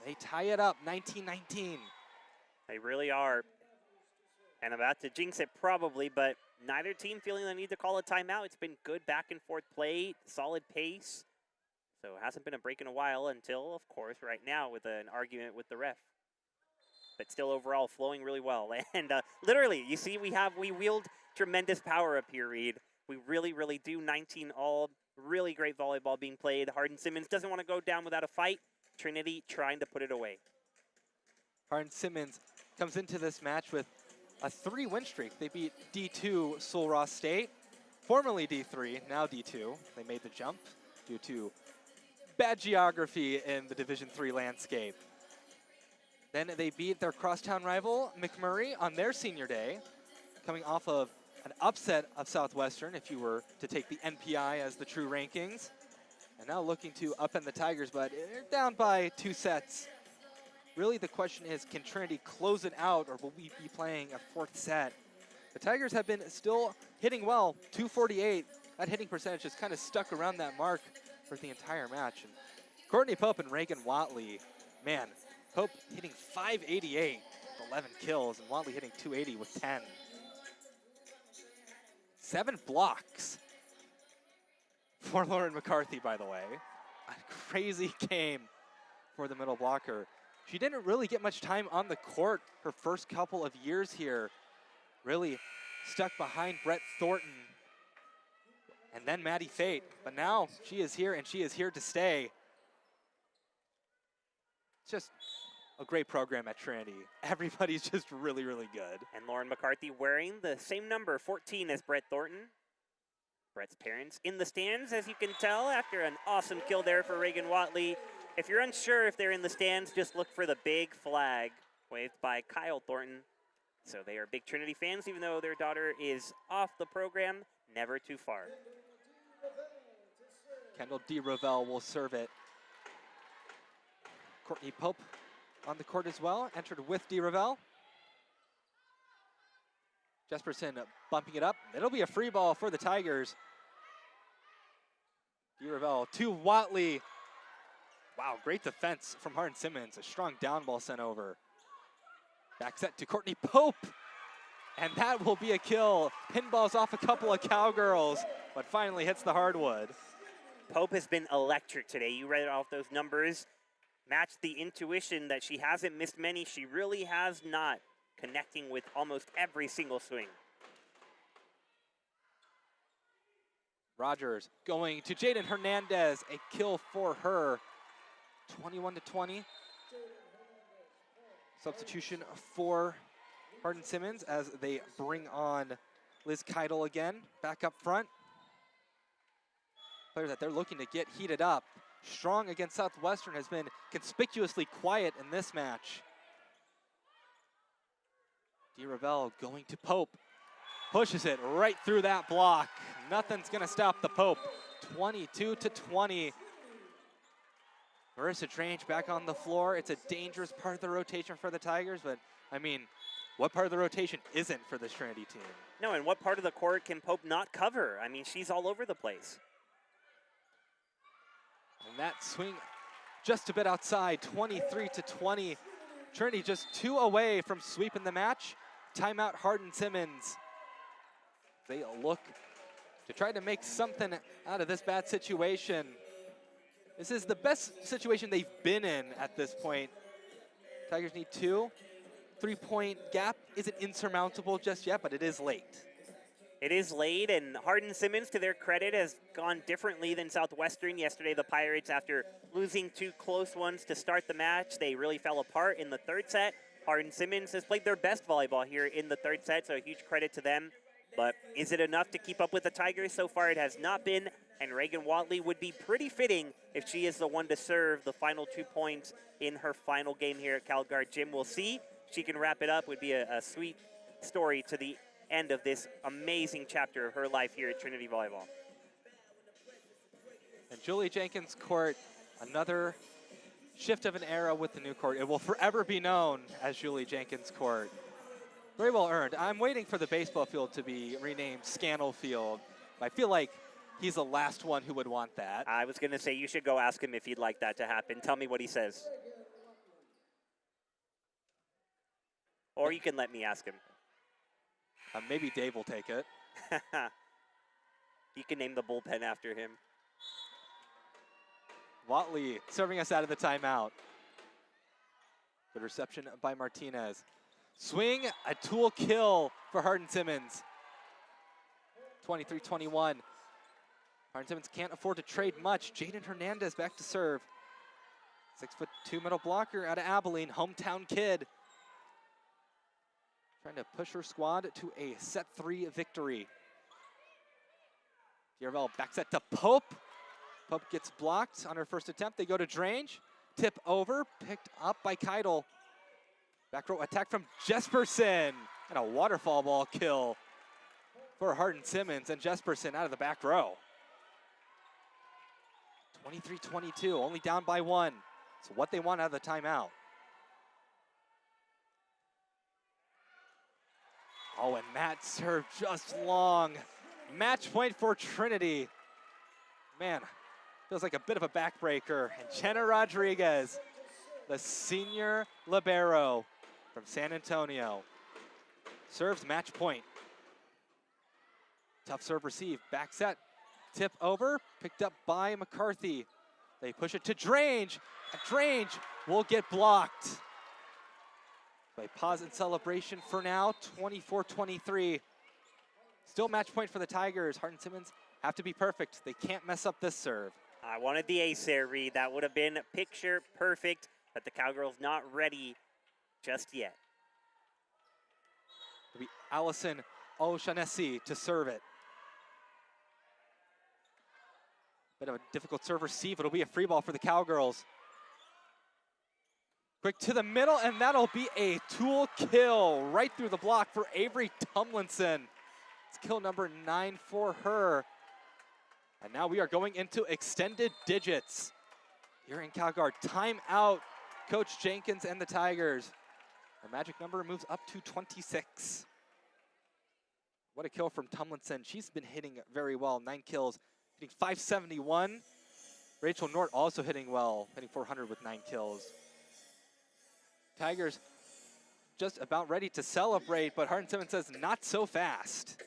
They tie it up, 19-19. They really are. And about to jinx it probably, but neither team feeling the need to call a timeout. It's been good back and forth play, solid pace. So it hasn't been a break in a while until, of course, right now with an argument with the ref. But still overall flowing really well. And literally, you see we wield tremendous power up here, Reed. We really, really do. 19 all, really great volleyball being played. Hardin Simmons doesn't want to go down without a fight. Trinity trying to put it away. Hardin Simmons comes into this match with a 3-win streak. They beat D2 Sul Ross State, formerly D3, now D2. They made the jump due to bad geography in the Division III landscape. Then they beat their crosstown rival, McMurray, on their senior day, coming off of an upset of Southwestern, if you were to take the NPI as the true rankings. And now looking to upend the Tigers, but they're down by 2 sets. Really the question is, can Trinity close it out, or will we be playing a 4th set? The Tigers have been still hitting well, 248. That hitting percentage is kind of stuck around that mark for the entire match. And Courtney Pope and Reagan Watley, man, Pope hitting 588 with 11 kills, and Watley hitting 280 with 10. 7 blocks for Lauren McCarthy, by the way. A crazy game for the middle blocker. She didn't really get much time on the court her first couple of years here. Really stuck behind Brett Thornton and then Maddie Fate. But now she is here, and she is here to stay. It's just a great program at Trinity. Everybody's just really, really good. And Lauren McCarthy wearing the same number, 14, as Brett Thornton. Brett's parents in the stands, as you can tell, after an awesome kill there for Reagan Watley. If you're unsure if they're in the stands, just look for the big flag waved by Kyle Thornton. So they are big Trinity fans, even though their daughter is off the program, never too far. Kendall D. Ravel will serve it. Courtney Pope on the court as well, entered with D. Ravel. Jesperson bumping it up. It'll be a free ball for the Tigers. DeRavel to Watley. Wow, great defense from Hardin Simmons. A strong down ball sent over. Back set to Courtney Pope. And that will be a kill. Pinballs off a couple of Cowgirls, but finally hits the hardwood. Pope has been electric today. You read off those numbers. Matched the intuition that she hasn't missed many. She really has not, connecting with almost every single swing. Rogers going to Jaden Hernandez. A kill for her. 21-20. Substitution for Hardin Simmons as they bring on Liz Keidel again, back up front. Player that they're looking to get heated up. Strong against Southwestern has been conspicuously quiet in this match. DeRavel going to Pope. Pushes it right through that block. Nothing's gonna stop the Pope. 22-20. Marissa Trange back on the floor. It's a dangerous part of the rotation for the Tigers, but I mean, what part of the rotation isn't for this Trinity team? No, and what part of the court can Pope not cover? I mean, she's all over the place. And that swing just a bit outside, 23-20. Trinity just 2 away from sweeping the match. Timeout Hardin Simmons. They look to try to make something out of this bad situation. This is the best situation they've been in at this point. Tigers need 2. 3-point gap isn't insurmountable just yet, but it is late. It is late, and Hardin Simmons, to their credit, has gone differently than Southwestern. Yesterday, the Pirates, after losing 2 close ones to start the match, they really fell apart in the third set. Hardin Simmons has played their best volleyball here in the third set, so a huge credit to them. But is it enough to keep up with the Tigers? So far, it has not been, and Reagan Watley would be pretty fitting if she is the one to serve the final 2 points in her final game here at CalGuard Gym. We'll see. She can wrap it up. Would be a sweet story to the end of this amazing chapter of her life here at Trinity Volleyball. And Julie Jenkins Court, another shift of an era with the new court. It will forever be known as Julie Jenkins Court. Very well earned. I'm waiting for the baseball field to be renamed Scannell Field. I feel like he's the last one who would want that. I was going to say you should go ask him if he'd like that to happen. Tell me what he says. Or you can let me ask him. Maybe Dave will take it. You can name the bullpen after him. Watley serving us out of the timeout. Good reception by Martinez. Swing, a tool kill for Hardin Simmons. 23-21. Hardin Simmons can't afford to trade much. Jaden Hernandez back to serve. 6'2" middle blocker out of Abilene, hometown kid. Trying to push her squad to a set 3 victory. DeRavel back set to Pope. Pope gets blocked on her first attempt. They go to Drange. Tip over, picked up by Keidel. Back row attack from Jesperson. And a waterfall ball kill for Hardin Simmons, and Jesperson out of the back row. 23-22, only down by 1. So what they want out of the timeout. Oh, and that serve just long. Match point for Trinity. Man, feels like a bit of a backbreaker. And Jenna Rodriguez, the senior libero from San Antonio, serves match point. Tough serve receive, back set, tip over, picked up by McCarthy. They push it to Drange. Drange will get blocked. They pause in celebration for now, 24-23. Still match point for the Tigers. Hardin Simmons have to be perfect. They can't mess up this serve. I wanted the ace there, Reed. That would have been picture perfect, but the Cowgirls not ready just yet. It'll be Allison O'Shaughnessy to serve it. Bit of a difficult serve receive. It'll be a free ball for the Cowgirls. Quick to the middle, and that'll be a tool kill right through the block for Avery Tumlinson. It's kill number 9 for her. And now we are going into extended digits here in CalGuard. Timeout, Coach Jenkins and the Tigers. The magic number moves up to 26. What a kill from Tomlinson. She's been hitting very well. 9 kills, hitting 571. Rachel Nort also hitting well, hitting 400 with 9 kills. Tigers just about ready to celebrate, but Hardin Simmons says not so fast.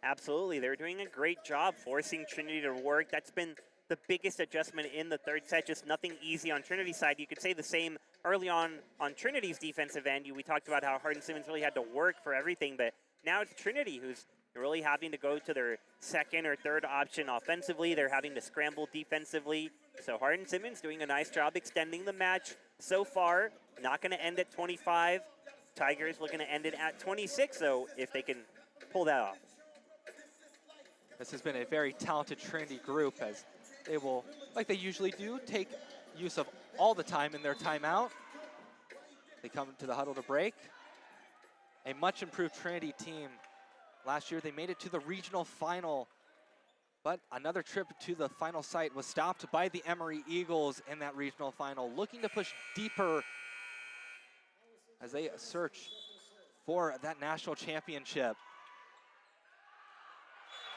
Absolutely, they're doing a great job forcing Trinity to work. That's been the biggest adjustment in the third set, just nothing easy on Trinity's side. You could say the same early on Trinity's defensive end. We talked about how Hardin Simmons really had to work for everything, but now it's Trinity who's really having to go to their second or third option offensively. They're having to scramble defensively. So Hardin Simmons doing a nice job extending the match so far. Not going to end at 25. Tigers looking to end it at 26, though, if they can pull that off. This has been a very talented Trinity group, as they will, like they usually do, take use of all the time in their timeout. They come to the huddle to break. A much improved Trinity team. Last year they made it to the regional final, but another trip to the final site was stopped by the Emory Eagles in that regional final, looking to push deeper as they search for that national championship.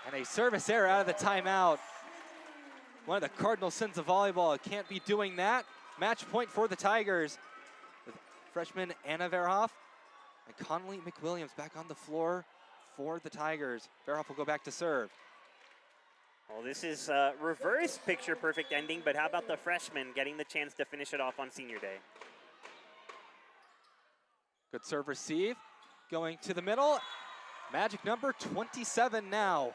And a service error out of the timeout. One of the cardinal sins of volleyball. Can't be doing that. Match point for the Tigers. With freshman Anna Verhoff and Connolly McWilliams back on the floor for the Tigers. Verhoff will go back to serve. Well, this is a reverse picture-perfect ending, but how about the freshman getting the chance to finish it off on senior day? Good serve receive. Going to the middle. Magic number 27 now.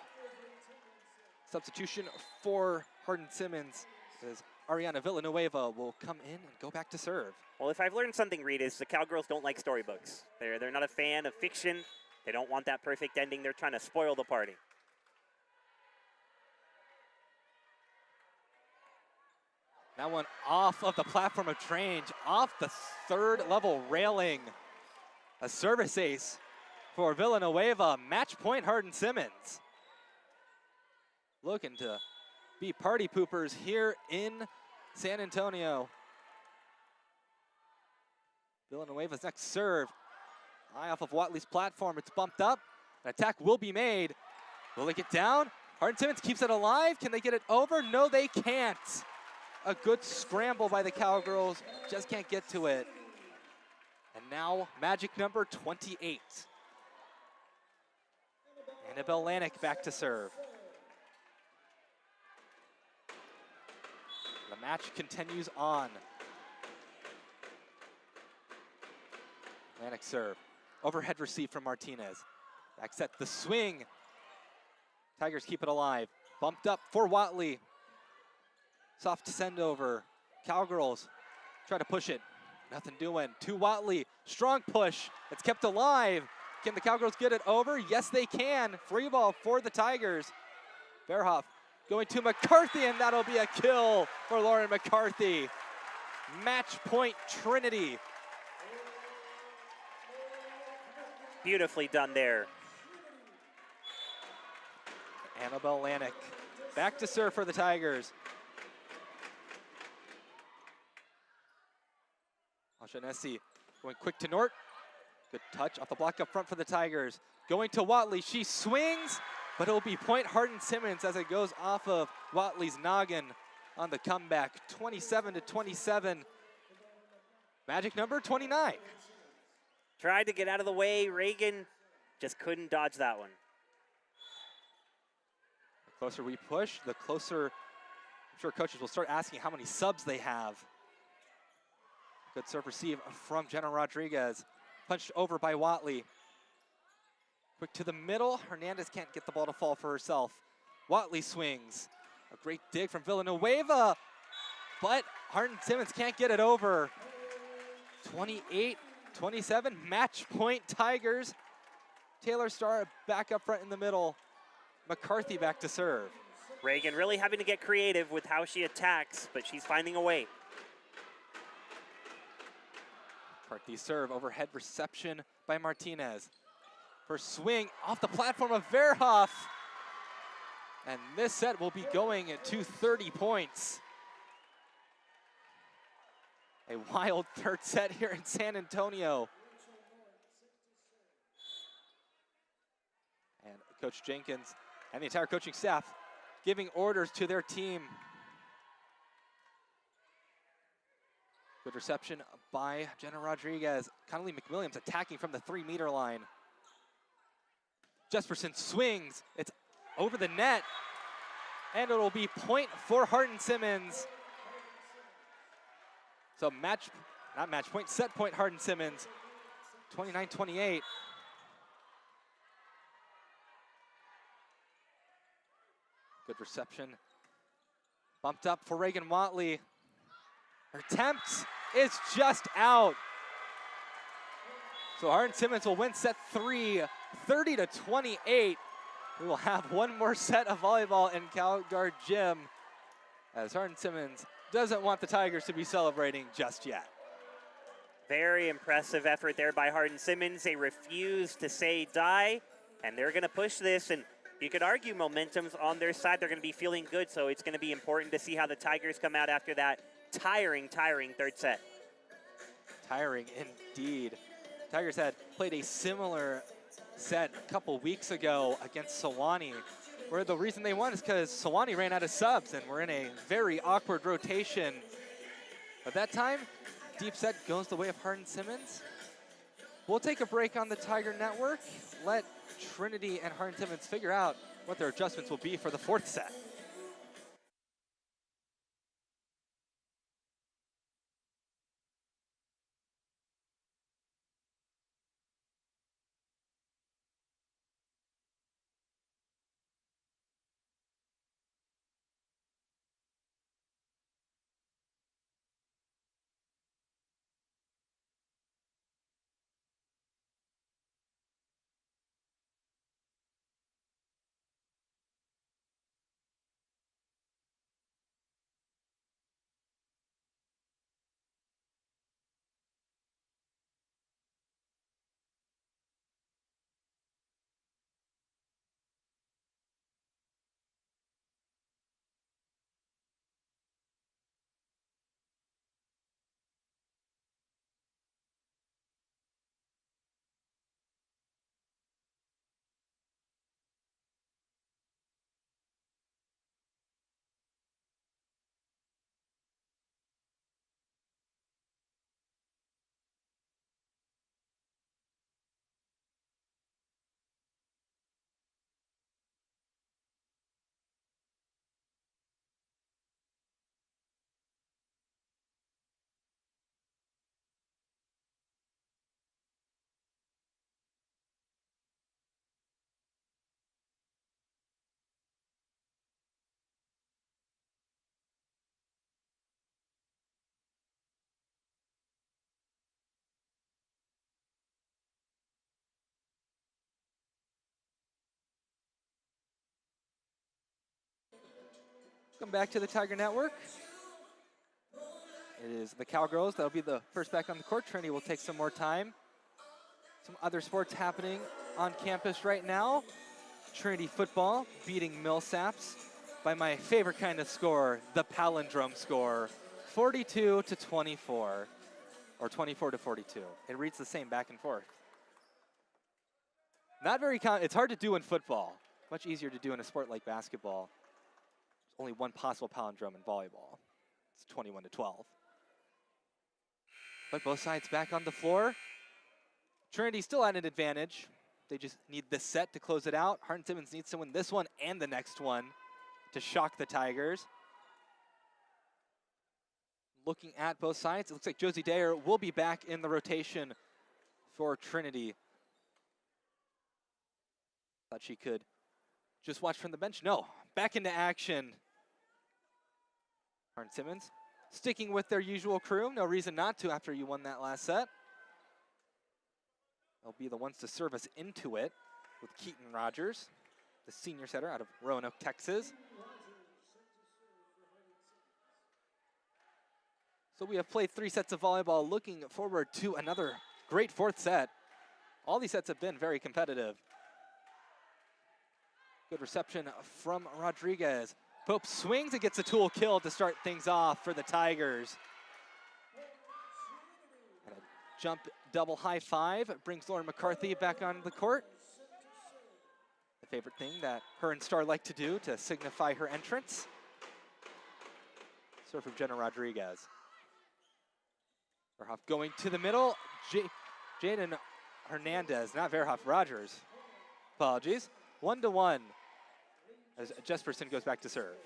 Substitution for Hardin Simmons as Ariana Villanueva will come in and go back to serve. Well, if I've learned something, Reed, is the Cowgirls don't like storybooks. They're not a fan of fiction. They don't want that perfect ending. They're trying to spoil the party. That one off of the platform of Trange, off the third level railing. A service ace for Villanueva. Match point Hardin Simmons. Looking to be party poopers here in San Antonio. Villanueva's next serve. Eye off of Watley's platform. It's bumped up. An attack will be made. Will they get down? Hardin Simmons keeps it alive. Can they get it over? No, they can't. A good scramble by the Cowgirls. Just can't get to it. And now magic number 28. Annabelle Lanik back to serve. The match continues on. Lanik serve. Overhead receive from Martinez. Back set, the swing. Tigers keep it alive. Bumped up for Watley. Soft send over. Cowgirls try to push it. Nothing doing. To Watley. Strong push. It's kept alive. Can the Cowgirls get it over? Yes, they can. Free ball for the Tigers. Verhoff going to McCarthy, and that'll be a kill for Lauren McCarthy. Match point Trinity. Beautifully done there. Annabelle Lanik back to serve for the Tigers. Alshanesi going quick to Nort. Good touch off the block up front for the Tigers. Going to Watley, she swings, but it'll be point Hardin Simmons as it goes off of Watley's noggin on the comeback. 27-27. Magic number 29. Tried to get out of the way. Reagan just couldn't dodge that one. The closer we push, the closer I'm sure coaches will start asking how many subs they have. Good serve receive from Jenna Rodriguez. Punched over by Watley. Quick to the middle. Hernandez can't get the ball to fall for herself. Watley swings. A great dig from Villanueva. But Hardin Simmons can't get it over. 28-27. Match point Tigers. Taylor Starr back up front in the middle. McCarthy back to serve. Reagan really having to get creative with how she attacks, but she's finding a way. McCarthy serve, overhead reception by Martinez. Her swing off the platform of Verhoff. And this set will be going to 30 points. A wild third set here in San Antonio. Coach Jenkins and the entire coaching staff giving orders to their team. Good reception by Jenna Rodriguez. Connolly McWilliams attacking from the 3-meter line. Jesperson swings. It's over the net. And it'll be point for Hardin Simmons. So not match point, set point Hardin Simmons. 29-28. Good reception. Bumped up for Reagan Watley. Her attempt is just out. So Hardin Simmons will win set 3, 30-28. We will have one more set of volleyball in Calgard Gym as Hardin Simmons doesn't want the Tigers to be celebrating just yet. Very impressive effort there by Hardin Simmons. They refuse to say die, and they're going to push this. And you could argue momentum's on their side. They're going to be feeling good, so it's going to be important to see how the Tigers come out after that tiring third set. Tiring indeed. Tigers had played a similar set a couple weeks ago against Sewanee, where the reason they won is because Sewanee ran out of subs and we're in a very awkward rotation. But that time, deep set goes the way of Hardin Simmons. We'll take a break on the Tiger Network. Let Trinity and Hardin Simmons figure out what their adjustments will be for the fourth set. Welcome back to the Tiger Network. It is the Cowgirls that'll be the first back on the court. Trinity will take some more time. Some other sports happening on campus right now. Trinity football beating Millsaps by my favorite kind of score, the palindrome score, 42-24, or 24-42. It reads the same back and forth. Not very it's hard to do in football. Much easier to do in a sport like basketball. There's only one possible palindrome in volleyball. It's 21-12. But both sides back on the floor. Trinity still at an advantage. They just need this set to close it out. Hardin Simmons needs to win this one and the next one to shock the Tigers. Looking at both sides, it looks like Josie Dayer will be back in the rotation for Trinity. Thought she could just watch from the bench. No, back into action. Hardin Simmons sticking with their usual crew. No reason not to after you won that last set. They'll be the ones to serve us into it with Keaton Rogers, the senior setter out of Roanoke, Texas. So we have played 3 sets of volleyball, looking forward to another great fourth set. All these sets have been very competitive. Good reception from Rodriguez. Pope swings and gets a tool kill to start things off for the Tigers. And a jump double high five brings Lauren McCarthy back on the court. favorite thing that her and Star like to do to signify her entrance. Serve from Jenna Rodriguez. Verhoff going to the middle. Jaden Hernandez, not Verhoff, Rogers. Apologies. 1-1 as Jesperson goes back to serve.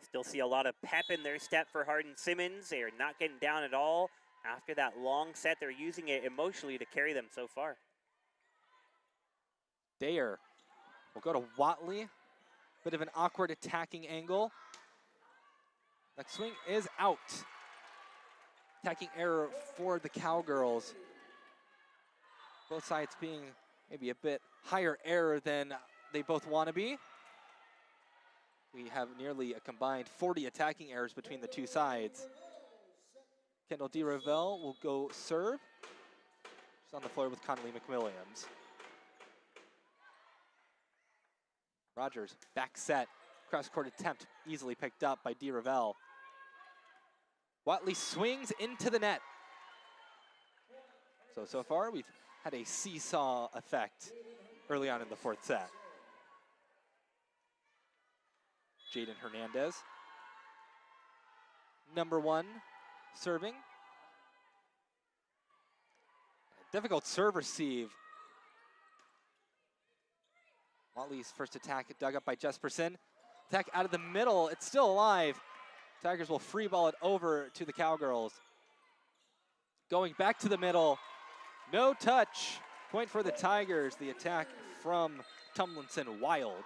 Still see a lot of pep in their step for Hardin Simmons. They are not getting down at all. After that long set, they're using it emotionally to carry them so far. Dayer will go to Watley. Bit of an awkward attacking angle. Next swing is out. Attacking error for the Cowgirls. Both sides being maybe a bit higher error than they both want to be. We have nearly a combined 40 attacking errors between the two sides. Kendall D. Ravel will go serve. She's on the floor with Connolly McWilliams. Rogers, back set. Cross-court attempt easily picked up by D. Ravel. Watley swings into the net. So far we've had a seesaw effect early on in the fourth set. Jaden Hernandez, number 1, serving. A difficult serve receive. Watley's first attack dug up by Jesperson. Attack out of the middle, it's still alive. Tigers will free ball it over to the Cowgirls. Going back to the middle, no touch. Point for the Tigers, the attack from Tumlinson Wild.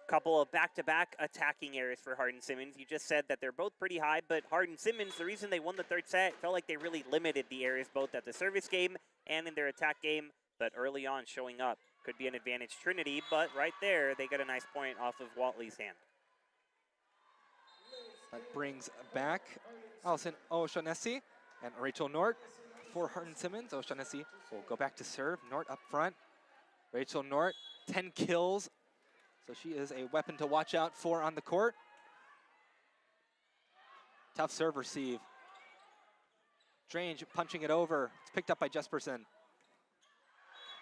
Couple of back-to-back attacking errors for Hardin Simmons. You just said that they're both pretty high, but Hardin Simmons, the reason they won the third set, felt like they really limited the errors both at the service game and in their attack game, but early on showing up. Could be an advantage Trinity, but right there, they get a nice point off of Watley's hand. That brings back Allison O'Shaughnessy and Rachel Nort for Hardin Simmons. O'Shaughnessy will go back to serve. Nort up front. Rachel Nort, 10 kills. So she is a weapon to watch out for on the court. Tough serve receive. Strange punching it over. It's picked up by Jesperson.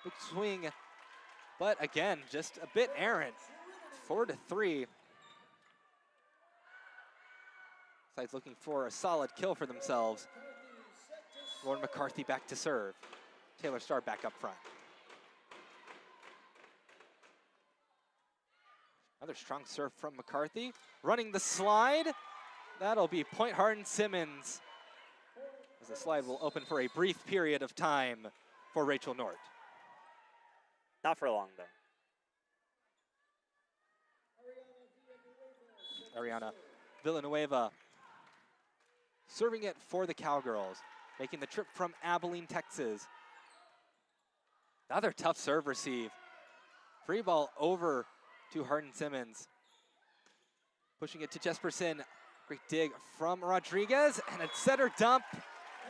Big swing, but again, just a bit errant. 4-3. Sides looking for a solid kill for themselves. Lauren McCarthy back to serve. Taylor Starr back up front. Another strong serve from McCarthy. Running the slide. That'll be point Hardin Simmons. As the slide will open for a brief period of time for Rachel Nort. Not for long, though. Ariana Villanueva serving it for the Cowgirls, making the trip from Abilene, Texas. Another tough serve receive. Free ball over to Hardin Simmons. Pushing it to Jesperson. Great dig from Rodriguez and a setter dump.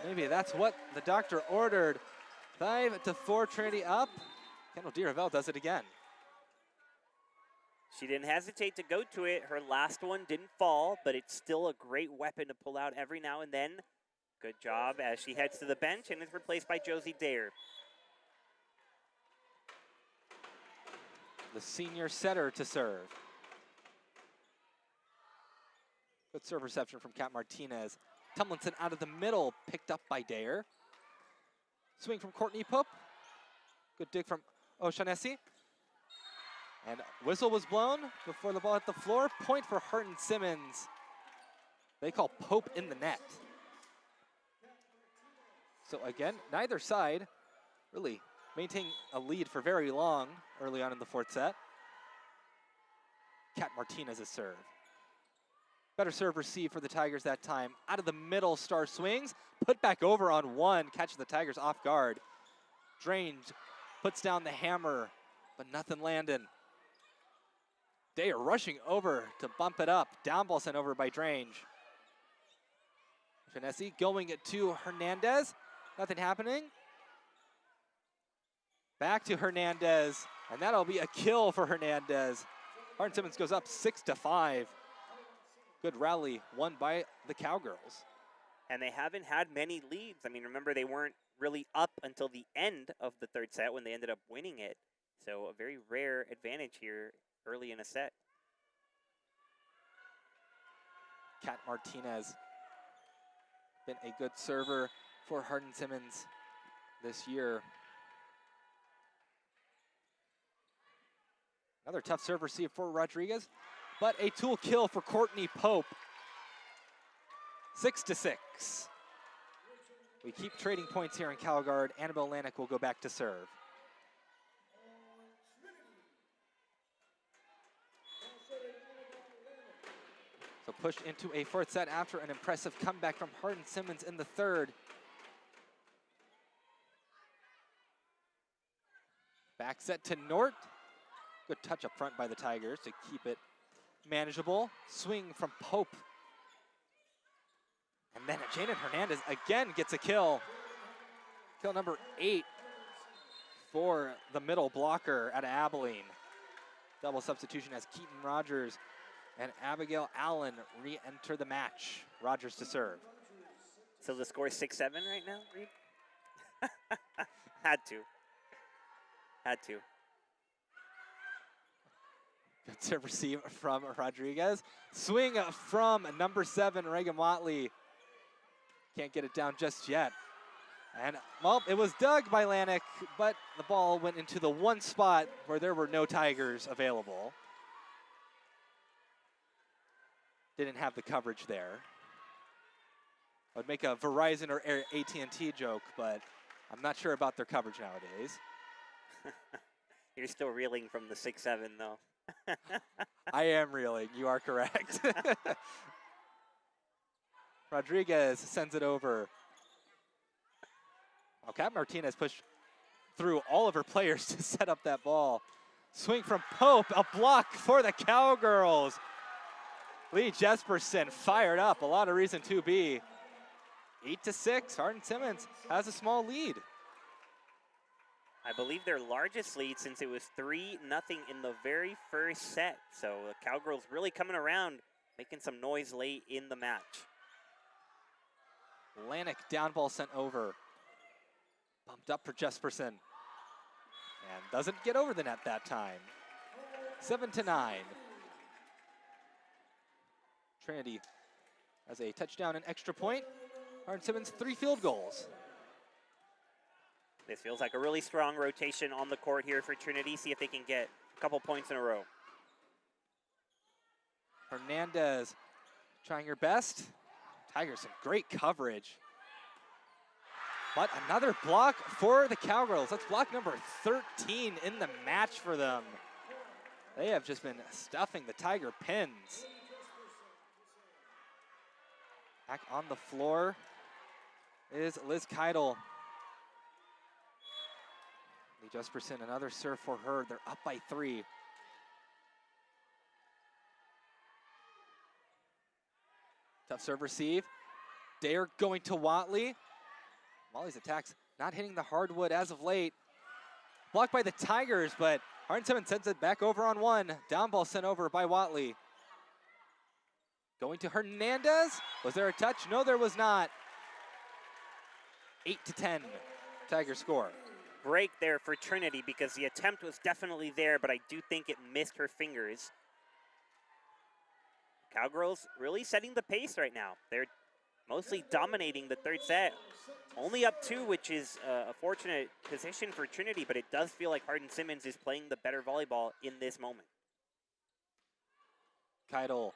Maybe that's what the doctor ordered. 5-4 Trinity up. Kendall D. Ravel does it again. She didn't hesitate to go to it. Her last one didn't fall, but it's still a great weapon to pull out every now and then. Good job as she heads to the bench and is replaced by Josie Dayer. The senior setter to serve. Good serve reception from Kat Martinez. Tumlinson out of the middle, picked up by Dayer. Swing from Courtney Pope. Good dig from O'Shaughnessy. And whistle was blown before the ball hit the floor. Point for Hardin Simmons. They call Pope in the net. So again, neither side really maintaining a lead for very long early on in the fourth set. Kat Martinez's serve. Better serve receive for the Tigers that time. Out of the middle, Star swings. Put back over on one. Catches the Tigers off guard. Drange puts down the hammer, but nothing landing. They are rushing over to bump it up. Down ball sent over by Drange. Finessi going it to Hernandez. Nothing happening. Back to Hernandez, and that'll be a kill for Hernandez. Hardin Simmons goes up 6-5. Good rally won by the Cowgirls. And they haven't had many leads. I mean, remember, they weren't really up until the end of the third set when they ended up winning it. So a very rare advantage here early in a set. Kat Martinez, been a good server for Hardin Simmons this year. Another tough serve receive for Rodriguez, but a tool kill for Courtney Pope. 6-6. We keep trading points here in Calgard. Annabelle Lanik will go back to serve. So pushed into a fourth set after an impressive comeback from Hardin Simmons in the third. Back set to Nort. Good touch up front by the Tigers to keep it manageable. Swing from Pope. And then Janet Hernandez again gets a kill. Kill number 8 for the middle blocker out of Abilene. Double substitution as Keaton Rogers and Abigail Allen re-enter the match. Rogers to serve. So the score is 6-7 right now, Reed? Had to. Good serve receive from Rodriguez. Swing from number 7, Reagan Watley. Can't get it down just yet. And, well, it was dug by Lanik, but the ball went into the one spot where there were no Tigers available. Didn't have the coverage there. I would make a Verizon or AT&T joke, but I'm not sure about their coverage nowadays. You're still reeling from the 6-7, though. I am reeling. You are correct. Rodriguez sends it over. Well, Kat Martinez pushed through all of her players to set up that ball. Swing from Pope, a block for the Cowgirls. Lee Jesperson fired up, a lot of reason to be. 8-6, Hardin Simmons has a small lead. I believe their largest lead since it was 3-0 in the very first set. So the Cowgirls really coming around, making some noise late in the match. Lanik down ball sent over. Bumped up for Jesperson. And doesn't get over the net that time. 7-9. Trinity has a touchdown and extra point. Hardin Simmons 3 field goals. This feels like a really strong rotation on the court here for Trinity. See if they can get a couple points in a row. Hernandez trying her best. Tigers some great coverage. But another block for the Cowgirls. That's block number 13 in the match for them. They have just been stuffing the Tiger pins. Back on the floor is Liz Keidel. Lee Jesperson, another serve for her. They're up by 3. Tough serve receive. Dare going to Watley. Watley's attacks not hitting the hardwood as of late. Blocked by the Tigers, but Hardin Simmons sends it back over on 1. Down ball sent over by Watley. Going to Hernandez. Was there a touch? No, there was not. 8-10, Tiger score. Break there for Trinity because the attempt was definitely there, but I do think it missed her fingers. Cowgirls really setting the pace right now. They're mostly dominating the third set. Only up 2, which is a fortunate position for Trinity, but it does feel like Hardin Simmons is playing the better volleyball in this moment. Keidel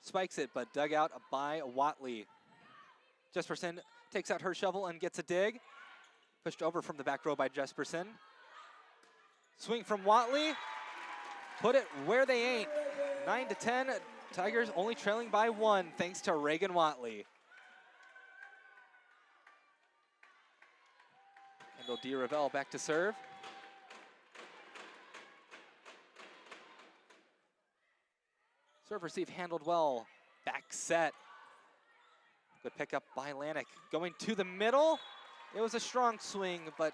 spikes it, but dug out by Watley. Jesperson takes out her shovel and gets a dig. Pushed over from the back row by Jesperson. Swing from Watley. Put it where they ain't. 9-10. Tigers only trailing by 1 thanks to Reagan Watley. Kendall D. Ravel back to serve. Serve receive handled well. Back set. Good pickup by Lanik. Going to the middle. It was a strong swing, but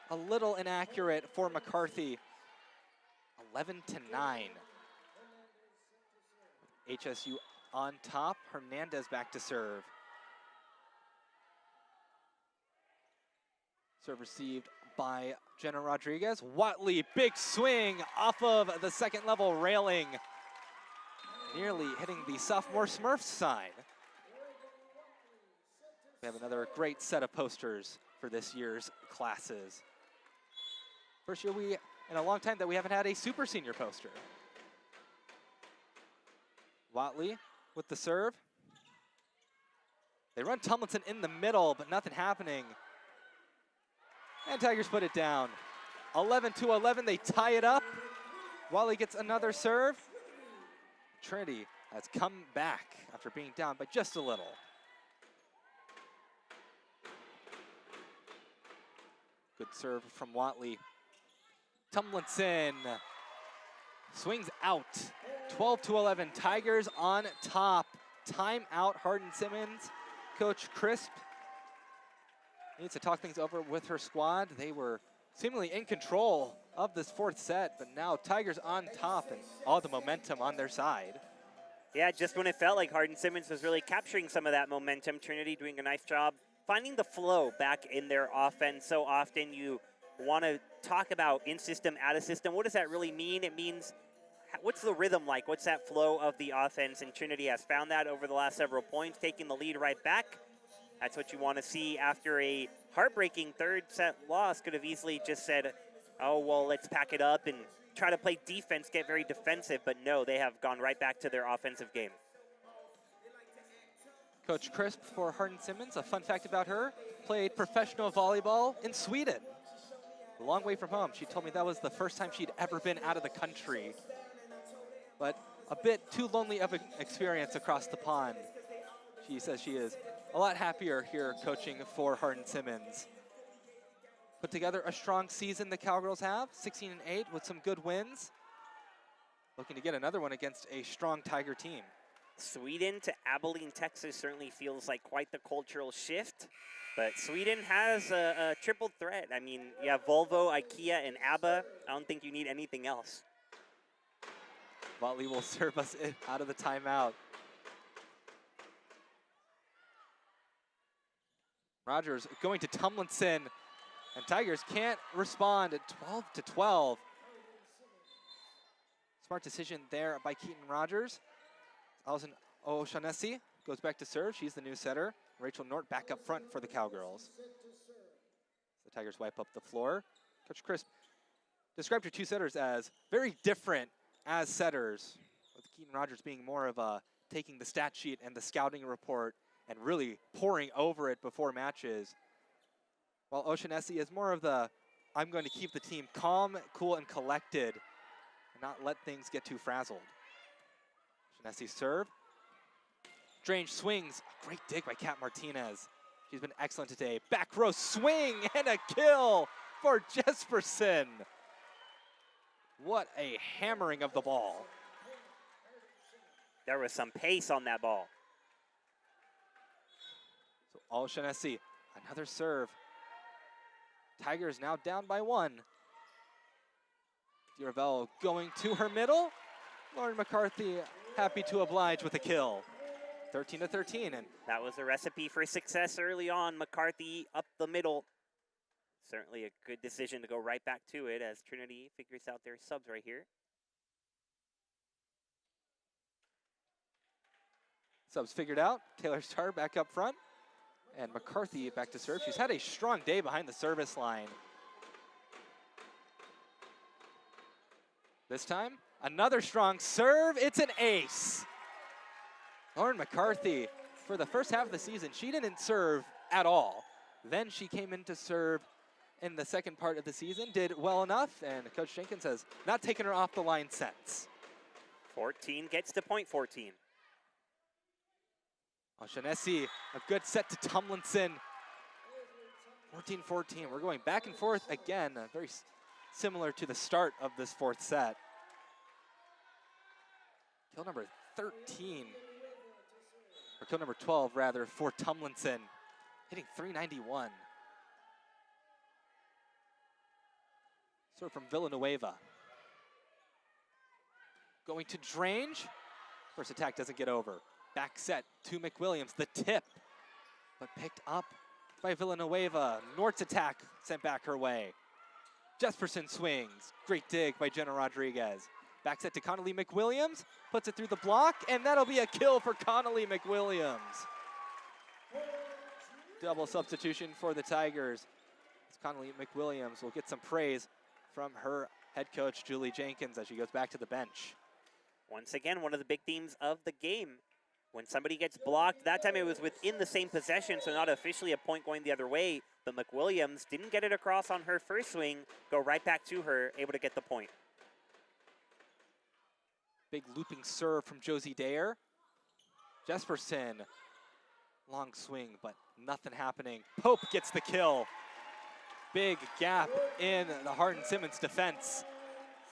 a little inaccurate for McCarthy. 11-9. HSU on top. Hernandez back to serve. Serve received by Jenna Rodriguez. Watley, big swing off of the second level railing. Nearly hitting the sophomore Smurfs sign. We have another great set of posters for this year's classes. First year in a long time that we haven't had a super senior poster. Watley with the serve. They run Tomlinson in the middle, but nothing happening. And Tigers put it down. 11-11, they tie it up. Watley gets another serve. Trinity has come back after being down by just a little. Good serve from Watley. Tomlinson swings out. 12-11, Tigers on top. Timeout, Hardin Simmons. Coach Crisp needs to talk things over with her squad. They were seemingly in control of this fourth set, but now Tigers on top and all the momentum on their side. Yeah, just when it felt like Hardin Simmons was really capturing some of that momentum, Trinity doing a nice job finding the flow back in their offense. So often you want to talk about in-system, out-of-system. What does that really mean? It means, what's the rhythm like? What's that flow of the offense? And Trinity has found that over the last several points, taking the lead right back. That's what you want to see after a heartbreaking third set loss. Could have easily just said, oh, well, let's pack it up and try to play defense, get very defensive. But no, they have gone right back to their offensive game. Coach Crisp for Hardin Simmons, a fun fact about her, played professional volleyball in Sweden. A long way from home. She told me that was the first time she'd ever been out of the country. But a bit too lonely of an experience across the pond. She says she is a lot happier here coaching for Hardin Simmons. Put together a strong season the Cowgirls have, 16-8 with some good wins. Looking to get another one against a strong Tiger team. Sweden to Abilene, Texas certainly feels like quite the cultural shift. But Sweden has a triple threat. I mean, you have Volvo, IKEA, and ABBA. I don't think you need anything else. Watley will serve us out of the timeout. Rogers going to Tomlinson, and Tigers can't respond at 12-12. Smart decision there by Keaton Rogers. Allison O'Shaughnessy goes back to serve. She's the new setter. Rachel Nort back up front for the Cowgirls. The Tigers wipe up the floor. Coach Crisp described her two setters as very different as setters, with Keaton Rogers being more of a taking the stat sheet and the scouting report and really pouring over it before matches, while O'Shaughnessy is more of the, I'm going to keep the team calm, cool, and collected, and not let things get too frazzled. O'Shaughnessy serve. Strange swings. Great dig by Kat Martinez. She's been excellent today. Back row swing and a kill for Jesperson. What a hammering of the ball. There was some pace on that ball. So O'Shaughnessy, another serve. Tigers now down by one. Diravello going to her middle. Lauren McCarthy happy to oblige with a kill. 13-13. And that was a recipe for success early on. McCarthy up the middle. Certainly a good decision to go right back to it as Trinity figures out their subs right here. Subs figured out. Taylor Starr back up front. And McCarthy back to serve. She's had a strong day behind the service line. This time, another strong serve. It's an ace. Lauren McCarthy, for the first half of the season, she didn't serve at all. Then she came in to serve in the second part of the season, did well enough, and Coach Jenkins has not taken her off the line since. 14 gets to point 14. O'Shaughnessy, a good set to Tomlinson. 14-14. We're going back and forth again, very similar to the start of this fourth set. Kill number 13, or kill number 12 rather, for Tomlinson, hitting 391. Serve from Villanueva. Going to Drange. First attack doesn't get over. Back set to McWilliams, the tip, but picked up by Villanueva. Nort's attack sent back her way. Jesperson swings. Great dig by Jenna Rodriguez. Back set to Connolly McWilliams. Puts it through the block, and that'll be a kill for Connolly McWilliams. Double substitution for the Tigers. Connolly McWilliams will get some praise from her head coach, Julie Jenkins, as she goes back to the bench. Once again, one of the big themes of the game. When somebody gets blocked, that time it was within the same possession, so not officially a point going the other way, but McWilliams didn't get it across on her first swing, go right back to her, able to get the point. Big looping serve from Josie Dayer. Jesperson, long swing, but nothing happening. Pope gets the kill. Big gap in the Hardin Simmons defense.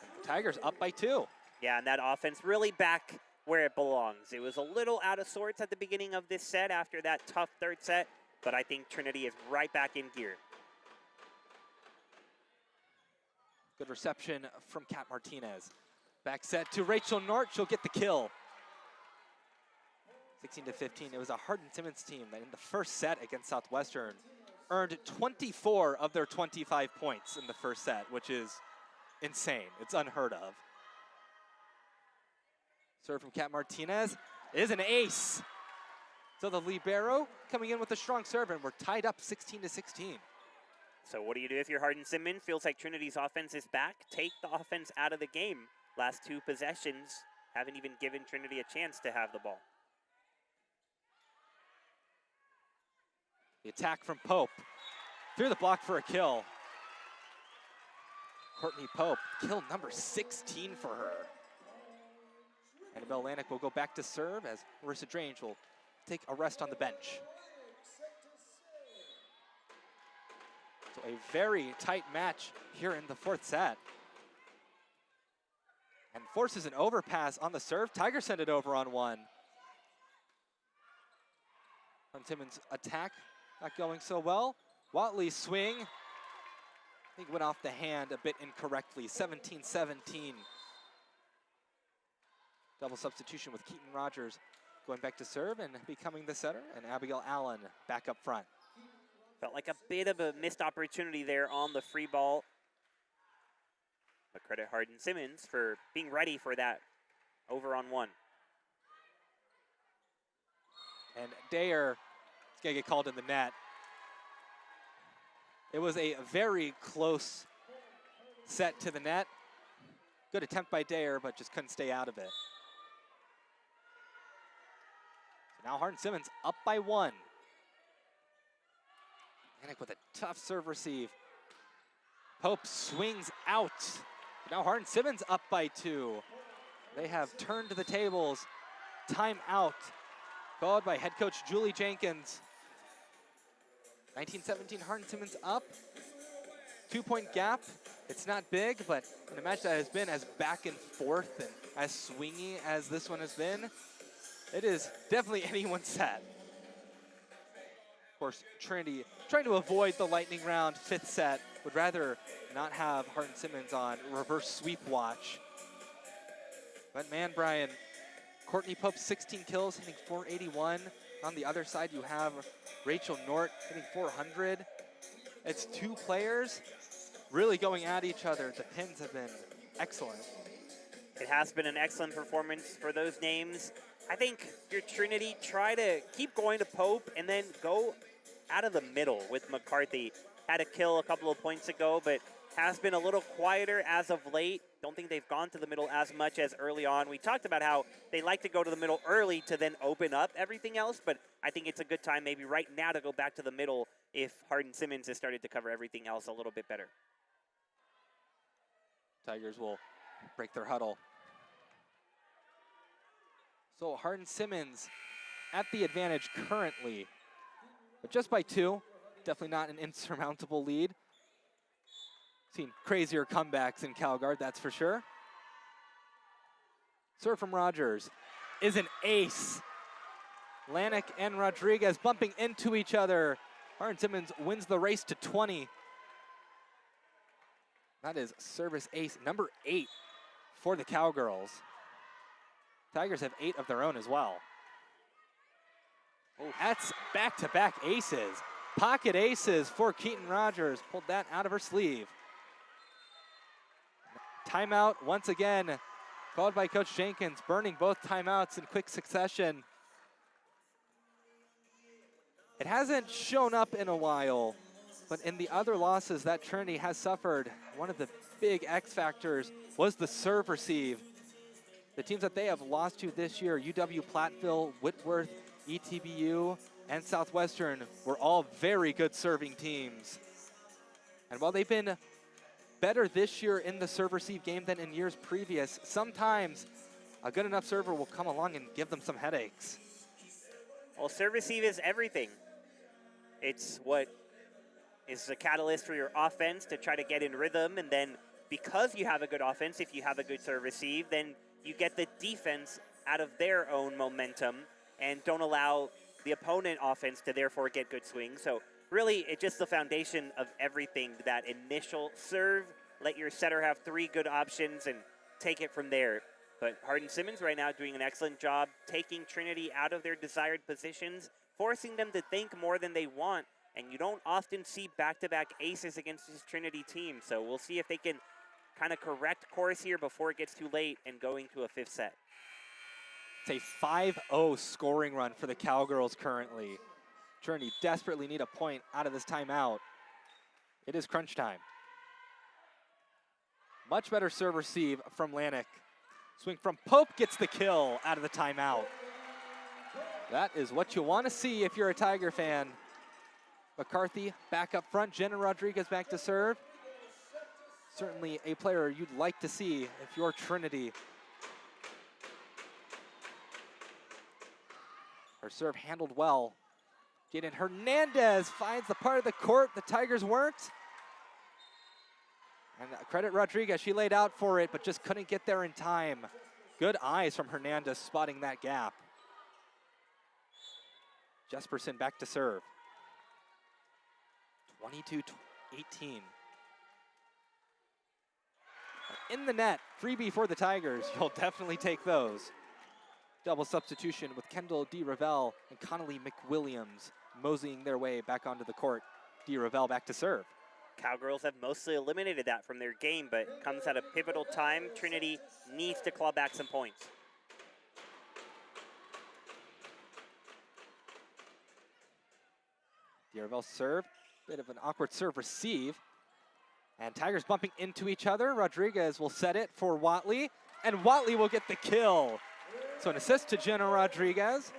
And the Tigers up by 2. Yeah, and that offense really back where it belongs. It was a little out of sorts at the beginning of this set after that tough third set, but I think Trinity is right back in gear. Good reception from Kat Martinez. Back set to Rachel Nort, she'll get the kill. 16-15, it was a Hardin Simmons team that in the first set against Southwestern earned 24 of their 25 points in the first set, which is insane. It's unheard of. Serve from Kat Martinez is an ace. So the libero coming in with a strong serve, and we're tied up 16-16. So what do you do if you're Hardin Simmons? Feels like Trinity's offense is back. Take the offense out of the game. Last 2 possessions haven't even given Trinity a chance to have the ball. The attack from Pope. Through the block for a kill. Courtney Pope, kill number 16 for her. Annabelle Lanik will go back to serve as Marissa Drange will take a rest on the bench. So a very tight match here in the 4th set. And forces an overpass on the serve. Tigers send it over on 1. On Simmons' attack, not going so well. Watley's swing, I think went off the hand a bit incorrectly. 17-17. Double substitution with Keaton Rogers going back to serve and becoming the setter, and Abigail Allen back up front. Felt like a bit of a missed opportunity there on the free ball. But credit Hardin Simmons for being ready for that over on 1. And Dayer is going to get called in the net. It was a very close set to the net. Good attempt by Dayer, but just couldn't stay out of it. So now Hardin Simmons up by 1. Lanik with a tough serve receive. Pope swings out. Now Hardin Simmons up by 2. They have turned the tables. Timeout. Called by head coach Julie Jenkins. 19-17, Hardin Simmons up. 2-point gap. It's not big, but in a match that has been as back and forth and as swingy as this one has been, it is definitely anyone's set. Of course, Trinity trying to avoid the lightning round 5th set. Would rather not have Hardin Simmons on reverse sweep watch. But man, Brian, Courtney Pope 16 kills, hitting 481. On the other side, you have Rachel Nort hitting 400. It's 2 players really going at each other. The pins have been excellent. It has been an excellent performance for those names. I think your Trinity, try to keep going to Pope and then go out of the middle with McCarthy. Had a kill a couple of points ago, but has been a little quieter as of late. Don't think they've gone to the middle as much as early on. We talked about how they like to go to the middle early to then open up everything else, but I think it's a good time maybe right now to go back to the middle if Hardin Simmons has started to cover everything else a little bit better. Tigers will break their huddle. So Hardin Simmons at the advantage currently, but just by 2. Definitely not an insurmountable lead. Seen crazier comebacks in CalGuard, that's for sure. Serve from Rogers is an ace. Lanik and Rodriguez bumping into each other. Hardin Simmons wins the race to 20. That is service ace number 8 for the Cowgirls. Tigers have 8 of their own as well. Oh, that's back-to-back aces. Pocket aces for Keaton Rogers. Pulled that out of her sleeve. Timeout once again called by Coach Jenkins, burning both timeouts in quick succession. It hasn't shown up in a while, but in the other losses that Trinity has suffered, one of the big X factors was the serve receive. The teams that they have lost to this year, UW-Platteville, Whitworth, ETBU, and Southwestern, were all very good serving teams. And while they've been better this year in the serve receive game than in years previous, sometimes a good enough server will come along and give them some headaches. Well, serve receive is everything. It's what is the catalyst for your offense to try to get in rhythm, and then because you have a good offense, if you have a good serve receive, then you get the defense out of their own momentum and don't allow the opponent offense to therefore get good swings. So really, it's just the foundation of everything, that initial serve, let your setter have 3 good options and take it from there. But Hardin Simmons right now doing an excellent job taking Trinity out of their desired positions, forcing them to think more than they want, and you don't often see back-to-back aces against this Trinity team. So we'll see if they can kind of correct course here before it gets too late and going to a 5th set. It's a 5-0 scoring run for the Cowgirls currently. Trinity desperately need a point out of this timeout. It is crunch time. Much better serve receive from Lanik. Swing from Pope gets the kill out of the timeout. That is what you want to see if you're a Tiger fan. McCarthy back up front. Jenna Rodriguez back to serve. Certainly a player you'd like to see if you're Trinity. Her serve handled well. Jaden Hernandez finds the part of the court the Tigers weren't. And credit Rodriguez, she laid out for it, but just couldn't get there in time. Good eyes from Hernandez spotting that gap. Jesperson back to serve. 22-18. In the net, freebie for the Tigers. You'll definitely take those. Double substitution with Kendall D. Ravel and Connolly McWilliams moseying their way back onto the court. D. Ravel back to serve. Cowgirls have mostly eliminated that from their game, but comes at a pivotal time. Trinity needs to claw back some points. D. Ravel serve, bit of an awkward serve receive. And Tigers bumping into each other. Rodriguez will set it for Watley, and Watley will get the kill. So an assist to Jenna Rodriguez.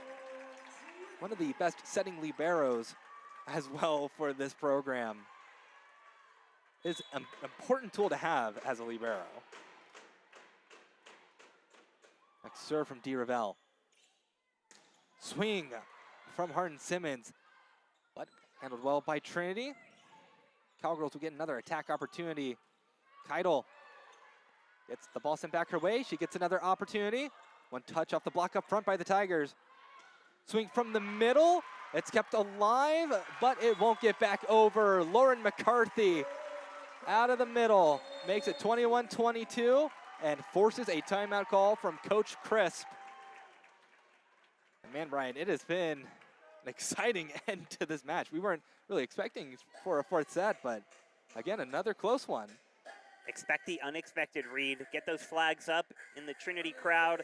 One of the best setting liberos as well for this program. Is an important tool to have as a libero. Next serve from D. Ravel. Swing from Hardin Simmons, but handled well by Trinity. Cowgirls will get another attack opportunity. Keidel gets the ball sent back her way. She gets another opportunity. One touch off the block up front by the Tigers. Swing from the middle. It's kept alive, but it won't get back over. Lauren McCarthy out of the middle makes it 21-22 and forces a timeout call from Coach Crisp. And man, Brian, it has been an exciting end to this match. We weren't really expecting for a 4th set, but again, another close one. Expect the unexpected, Reed. Get those flags up in the Trinity crowd.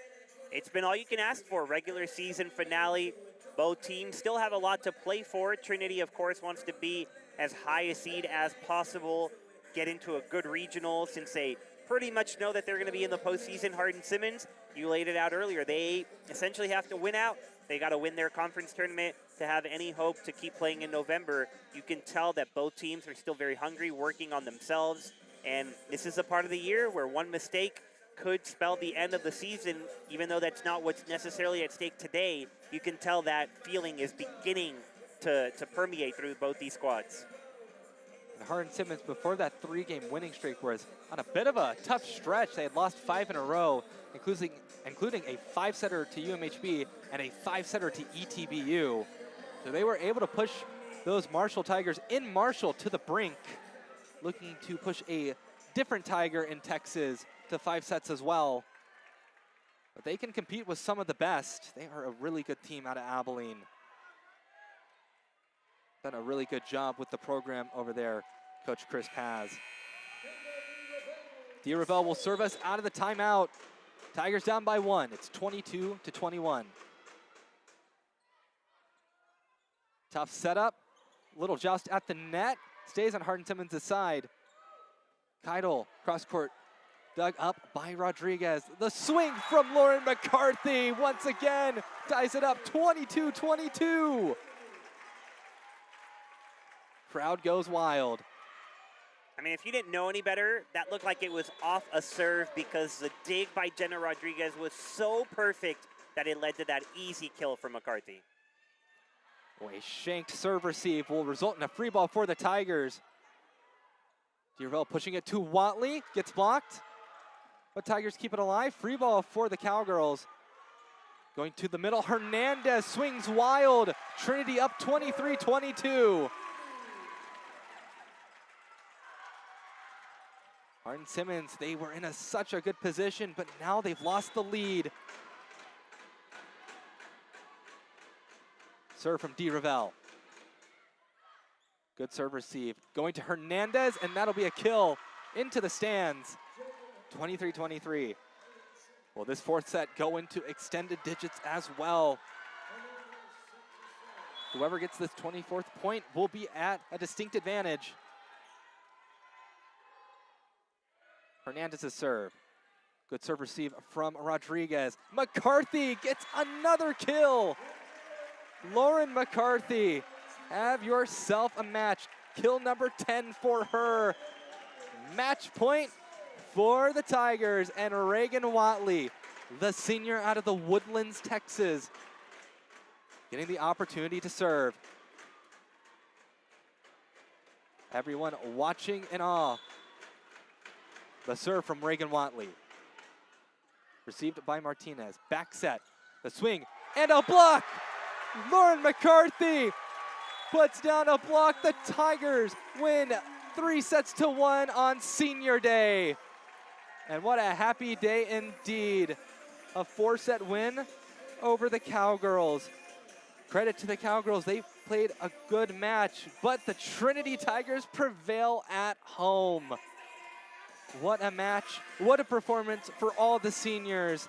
It's been all you can ask for. Regular season finale. Both teams still have a lot to play for. Trinity, of course, wants to be as high a seed as possible, get into a good regional since they pretty much know that they're going to be in the postseason. Hardin Simmons, you laid it out earlier. They essentially have to win out. They got to win their conference tournament to have any hope to keep playing in November. You can tell that both teams are still very hungry, working on themselves. And this is a part of the year where one mistake could spell the end of the season, even though that's not what's necessarily at stake today. You can tell that feeling is beginning to permeate through both these squads. And Hardin Simmons, before that 3-game winning streak, was on a bit of a tough stretch. They had lost 5 in a row, including a 5-setter to UMHB and a 5-setter to ETBU. So they were able to push those Marshall Tigers in Marshall to the brink, looking to push a different Tiger in Texas to 5 sets as well. But they can compete with some of the best. They are a really good team out of Abilene. Done a really good job with the program over there, Coach Chris Paz. DeRavel will serve us out of the timeout. Tigers down by 1. It's 22-21. Tough setup. Little joust at the net. Stays on Hardin Simmons' side. Keidel, cross court, dug up by Rodriguez. The swing from Lauren McCarthy once again ties it up 22-22. Crowd goes wild. I mean, if you didn't know any better, that looked like it was off a serve because the dig by Jenna Rodriguez was so perfect that it led to that easy kill from McCarthy. A shanked serve receive will result in a free ball for the Tigers. DeRavel pushing it to Watley, gets blocked, but Tigers keep it alive. Free ball for the Cowgirls. Going to the middle, Hernandez swings wild. Trinity up 23-22. Hardin Simmons, they were in such a good position, but now they've lost the lead. Serve from DeRavel. Good serve receive. Going to Hernandez, and that'll be a kill into the stands. 23-23. Will this fourth set go into extended digits as well? Whoever gets this 24th point will be at a distinct advantage. Hernandez's serve. Good serve receive from Rodriguez. McCarthy gets another kill. Lauren McCarthy, have yourself a match. Kill number 10 for her. Match point for the Tigers, and Reagan Watley, the senior out of the Woodlands, Texas, getting the opportunity to serve. Everyone watching in awe. The serve from Reagan Watley. Received by Martinez. Back set. The swing and a block. Lauren McCarthy puts down a block. The Tigers win 3-1 on Senior Day. And what a happy day indeed. A 4-set win over the Cowgirls. Credit to the Cowgirls. They played a good match, but the Trinity Tigers prevail at home. What a match, what a performance for all the seniors,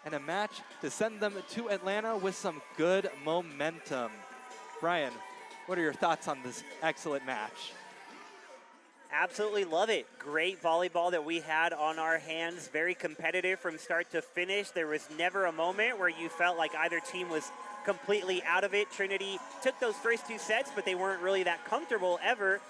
and a match to send them to Atlanta with some good momentum. Brian, what are your thoughts on this excellent match? Absolutely love it. Great volleyball that we had on our hands. Very competitive from start to finish. There was never a moment where you felt like either team was completely out of it. Trinity took those first 2 sets, but they weren't really that comfortable ever.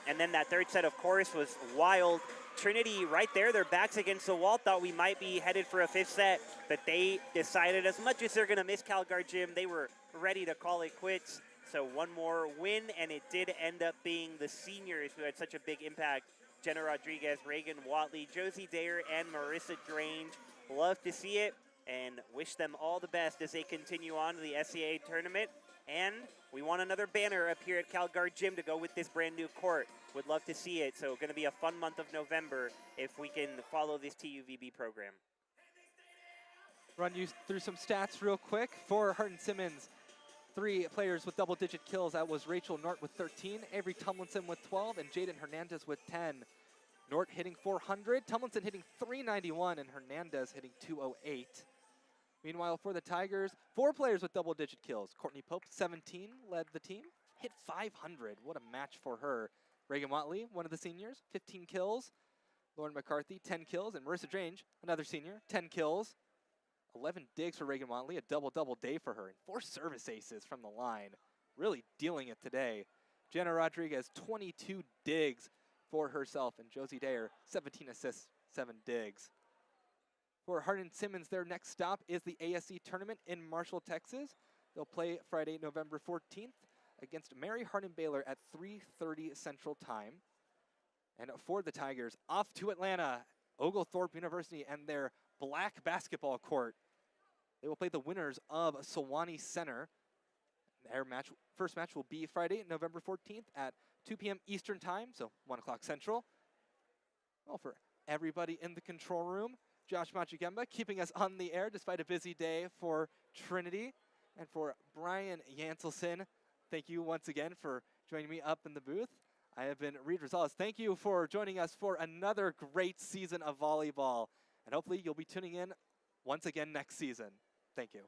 And then that third set, of course, was wild. Trinity right there, their backs against the wall, thought we might be headed for a 5th set, but they decided as much as they're going to miss Calgar Gym, they were ready to call it quits. So one more win, and it did end up being the seniors who had such a big impact. Jenna Rodriguez, Reagan Watley, Josie Dayer, and Marissa Drange. Love to see it, and wish them all the best as they continue on to the SCAA tournament. And we want another banner up here at Calgar Gym to go with this brand new court. Would love to see it. So going to be a fun month of November if we can follow this TUVB program. Run you through some stats real quick for Hardin Simmons. 3 players with double-digit kills. That was Rachel Nort with 13, Avery Tumlinson with 12, and Jaden Hernandez with 10. Nort hitting 400, Tumlinson hitting 391, and Hernandez hitting 208. Meanwhile, for the Tigers, 4 players with double-digit kills. Courtney Pope, 17, led the team, hit 500. What a match for her. Reagan Watley, one of the seniors, 15 kills. Lauren McCarthy, 10 kills. And Marissa Drange, another senior, 10 kills. 11 digs for Reagan Watley, a double-double day for her. And 4 service aces from the line. Really dealing it today. Jenna Rodriguez, 22 digs for herself. And Josie Dayer, 17 assists, 7 digs. For Hardin Simmons, their next stop is the ASC tournament in Marshall, Texas. They'll play Friday, November 14th against Mary Hardin Baylor at 3:30 Central Time. And for the Tigers, off to Atlanta, Oglethorpe University and their black basketball court. They will play the winners of Sewanee Center. Their first match will be Friday, November 14th at 2 p.m. Eastern Time, so 1 o'clock Central. Well, for everybody in the control room, Josh Machigemba keeping us on the air despite a busy day for Trinity. And for Brian Yanselson, thank you once again for Joining me up in the booth, I have been Reed Rosales. Thank you for joining us for another great season of volleyball. And hopefully you'll be tuning in once again next season. Thank you.